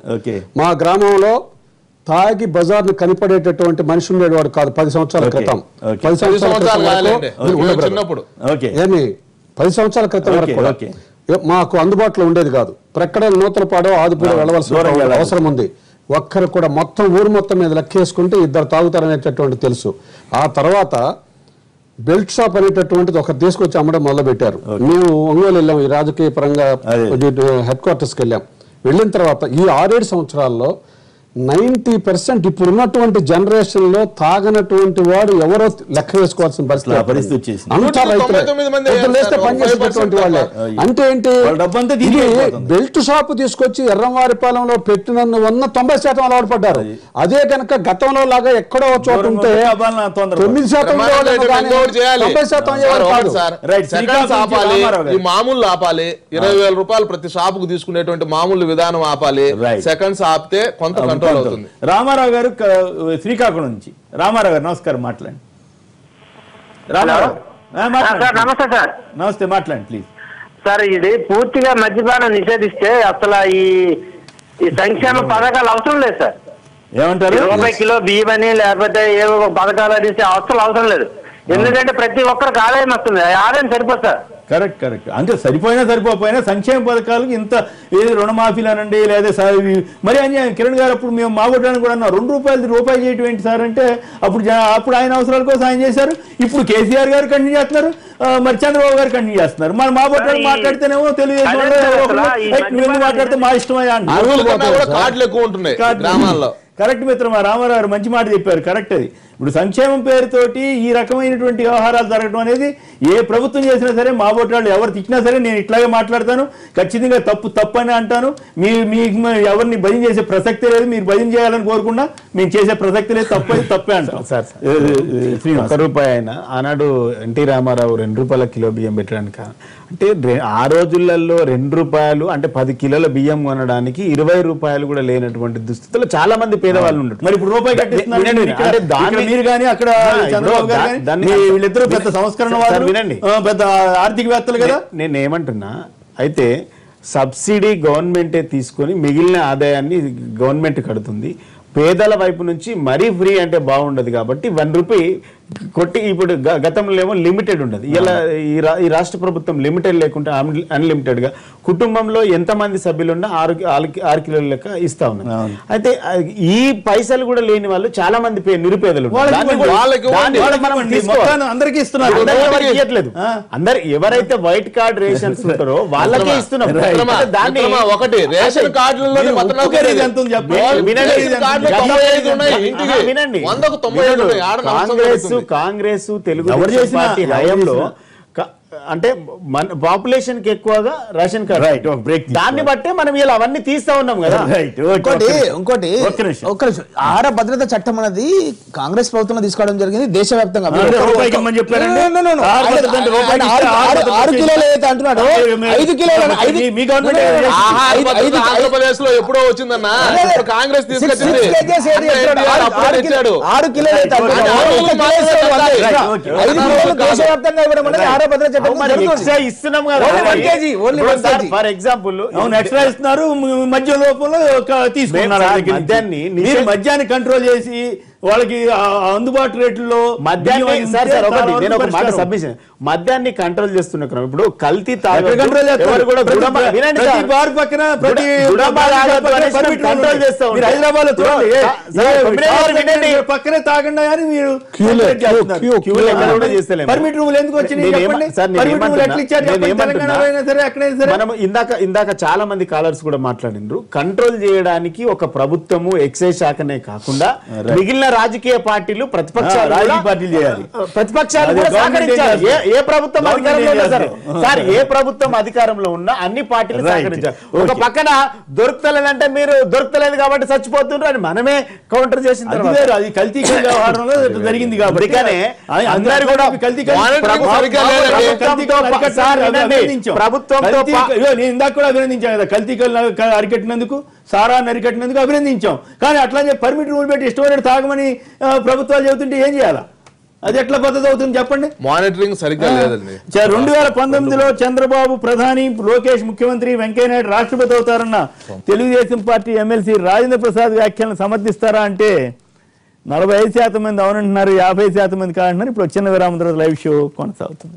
మా గ్రామంలో తాగి బజార్ను కనిపడేటటువంటి మనిషి ఉండేవాడు కాదు 10 సంవత్సరాల క్రితం. 10 సంవత్సరాల క్రితం వరకు మాకు అందుబాటులో ఉండేది కాదు. ప్రక్కడ నూతలపాడో ఆదిపూడ వెళ్ళవలసిన అవసరం ఉంది. ఒక్కరు కూడా మొత్తం ఊరు మొత్తం మీద లెక్కేసుకుంటే 2 తాగుతారనేటటువంటి తెలుసు. ఆ తర్వాత బెల్ట్ షాప్ అనేటటువంటిది ఒకరు తీసుకొచ్చి అమ్మడం మొదలు పెట్టారు. మేము ఒంగోలు వెళ్ళాం, ఈ రాజకీయ పరంగా హెడ్ క్వార్టర్స్కి వెళ్ళాం. వెళ్ళిన తర్వాత ఈ 6-7 సంవత్సరాల్లో 90% ఇప్పుడున్నటువంటి జనరేషన్ లో తాగనటువంటి వాడు ఎవరో లెక్క వేసుకోవాల్సిన పరిస్థితి. అంతా పనిచేసేటటువంటి వాళ్ళే. అంటే ఏంటి, బెల్ట్ షాప్ తీసుకొచ్చి ఎర్రవారిపాలెంలో పెట్టినందువల్ల 90% అలవాటు పడ్డారు. అదే కనుక గతంలో లాగా ఎక్కడో చోట ఉంటే 9% మామూలు ఆపాలి. 20,000 రూపాయలు ప్రతి షాపుకు తీసుకునేటువంటి మామూలు విధానం ఆపాలి. సెకండ్స్ ఆపితే కొంత రామారావు గారు శ్రీకాకుళం నుంచి. రామారావు గారు నమస్కారం, మాట్లాడండి. రామారావు నమస్తే సార్. నమస్తే, మాట్లాడండి ప్లీజ్. సార్, ఇది పూర్తిగా మద్యపానం నిషేధిస్తే అసలు ఈ సంక్షేమ పథకాలు అవసరం లేదు సార్. ఏమంటారు? రూపాయి కిలో బియ్యం అని లేకపోతే ఏవో పథకాలు అనేసి అవసరం లేదు. ఎందుకంటే ప్రతి ఒక్కరికి ఆదాయం వస్తుంది, ఆదాయం సరిపోతుంది సార్. కరెక్ట్. అంటే సరిపోయినా సంక్షేమ పథకాలకు ఇంత ఏది రుణమాఫీలు అనండి లేదా మరి అన్యాయం. కిరణ్ గారు అప్పుడు మేము మాగొట్టడానికి కూడా అన్నాం, రూపాయి చేయటం ఏంటి సార్ అంటే అప్పుడు ఆయన అవసరాల కోసం ఆయన చేశారు. ఇప్పుడు కేసీఆర్ గారు కంటిన్యూ చేస్తున్నారు, మరి చంద్రబాబు గారు కంటిన్యూ చేస్తున్నారు. మరి మా బొట్టాలు మాట్లాడితేనేమో తెలుగుదేశం మాట్లాడితే మా ఇష్టమయ్యా కార్డులు ఎక్కువ ఉంటున్నాయి గ్రామాల్లో. కరెక్ట్ మిత్రమా రామారావు గారు మంచి మాట చెప్పారు, కరెక్ట్ అది. ఇప్పుడు సంక్షేమం పేరుతోటి ఈ రకమైనటువంటి వ్యవహారాలు జరగడం అనేది ఏ ప్రభుత్వం చేసినా సరే, మా ఓటాళ్ళు ఎవరు తిట్టినా సరే నేను ఇట్లాగే మాట్లాడతాను, ఖచ్చితంగా తప్పు అని అంటాను. మీకు ఎవరిని భజన చేసే ప్రసక్తే లేదు, మీరు భజన చేయాలని కోరుకున్నా మేము చేసే ప్రసక్తి లేదు, తప్పే అంటాం. సార్ ₹1 అయినా ఆనాడు ఎన్టీ రామారావు ₹2 కిలో బియ్యం పెట్టడానికి అంటే ఆ రోజులలో ₹2 అంటే 10 కిలోల బియ్యం కొనడానికి ₹20 కూడా లేనటువంటి దుస్థితిలో చాలా మంది పేదవాళ్ళు ఉన్నారు. మరి ఇప్పుడు రూపాయి కట్టిస్తున్నారు మీరు కానీ అక్కడ చంద్రబాబు గారు వీళ్ళిద్దరూ పెద్ద సంస్కరణ వాళ్ళు, పెద్ద ఆర్థికవేత్తలు కదా. నేను ఏమంటున్నా, అయితే సబ్సిడీ గవర్నమెంటే తీసుకొని మిగిలిన ఆదాయాన్ని గవర్నమెంట్ కడుతుంది. పేదల వైపు నుంచి మరీ ఫ్రీ అంటే బాగుండదు కాబట్టి ₹1 కొట్టి ఇప్పుడు గతంలో ఏమో లిమిటెడ్ ఉండదు. ఇలా ఈ రాష్ట్ర ప్రభుత్వం లిమిటెడ్ లేకుండా అన్లిమిటెడ్ గా కుటుంబంలో ఎంతమంది సభ్యులు ఉన్నా 6 కిలోల లెక్క ఇస్తా ఉన్నారు. అయితే ఈ పైసలు కూడా లేని వాళ్ళు చాలా మంది నిరుపేదలు ఇవ్వట్లేదు. అందరు ఎవరైతే వైట్ కార్డ్ రేషన్స్ ఉంటారో వాళ్ళకే ఇస్తున్నారు. దాన్ని ఒకటి రేషన్ కార్డులలో కాంగ్రెస్ తెలుగుదేశం పార్టీ హయాంలో అంటే మన పాపులేషన్ కి ఎక్కువగా రేషన్ కార్డు, రైట్, దాన్ని బట్టే మనం ఇలా అవన్నీ తీస్తా ఉన్నాం కదా. ఇంకోటి ఒక్క నిమిషం, ఆహార భద్రత చట్టం అనేది కాంగ్రెస్ ప్రభుత్వం తీసుకోవడం జరిగింది దేశవ్యాప్తంగా. 6 కిలోలు ఏదైతే అంటున్నాడు 5 కిలోలు ఆంధ్రప్రదేశ్ లో ఎప్పుడో వచ్చిందన్నా, కాంగ్రెస్ తీసుకొచ్చింది 6 కిలోలు దేశవ్యాప్తంగా ఇవ్వడం అనేది ఆహార భద్రత ఇస్తున్నాం కదా. ఫర్ ఎగ్జాంపుల్ ఎక్స్ట్రా ఇస్తున్నారు, మద్యం లోపల తీసుకున్నారు. మద్యాన్ని కంట్రోల్ చేసి వాళ్ళకి అందుబాటు రేట్లలో మద్యాన్ని కంట్రోల్ చేస్తున్న క్రమం ఇప్పుడు కల్తీ హైదరాబాద్ లో పక్కనే తాగండి అని మీరు పర్మిట్ రూములు ఎందుకు వచ్చినాయి? ఇందాక చాలా మంది కాలర్స్ కూడా మాట్లాడినారు, కంట్రోల్ చేయడానికి ఒక ప్రభుత్వము ఎక్సైజ్ శాఖనే కాకుండా మిగిలిన రాజకీయ పార్టీలు ప్రతిపక్షాలు చేయాలి. ప్రతిపక్షాలు కూడా సహకరించాలి. ఏ ప్రభుత్వం అధికారంలో ఉన్నా సరే సార్, ఏ ప్రభుత్వం అధికారంలో ఉన్నా అన్ని పార్టీలు సహకరించాలి. ఒక పక్కన దొరుకుతలేదంటే మీరు దొరుకుతలేదు కాబట్టి చచ్చిపోతున్నారు అని మనమే కౌంటర్ చేసిన తర్వాత అది కల్తీ వ్యవహారంలో జరిగింది కాబట్టి అందరూ కూడా ప్రభుత్వంతో ఇందాక కూడా అభినందించాం కదా, కల్తీ అరికట్టినందుకు, సారాన్ని అరికట్టినందుకు అభినందించాం. కానీ అట్లా పర్మిట్ రూల్ పెట్టి ఇష్టమైన తాగమని ప్రభుత్వాలు చెబుతుంటే ఏం చేయాలా? అది ఎట్లా పద్ధతి అవుతుంది చెప్పండి? మానిటరింగ్ సరిగ్గా లేదండి. 2019లో చంద్రబాబు ప్రధాని, లోకేష్ ముఖ్యమంత్రి, వెంకయ్యనాయుడు రాష్ట్రపతి అవుతారన్న తెలుగుదేశం పార్టీ ఎమ్మెల్సీ రాజేంద్ర ప్రసాద్ వ్యాఖ్యలను సమర్థిస్తారా అంటే 45% మంది అవునంటున్నారు, 50% మంది కాదంటున్నారు. ఇప్పుడు చిన్న విరామం తర్వాత లైవ్ షో కొనసాగుతుంది.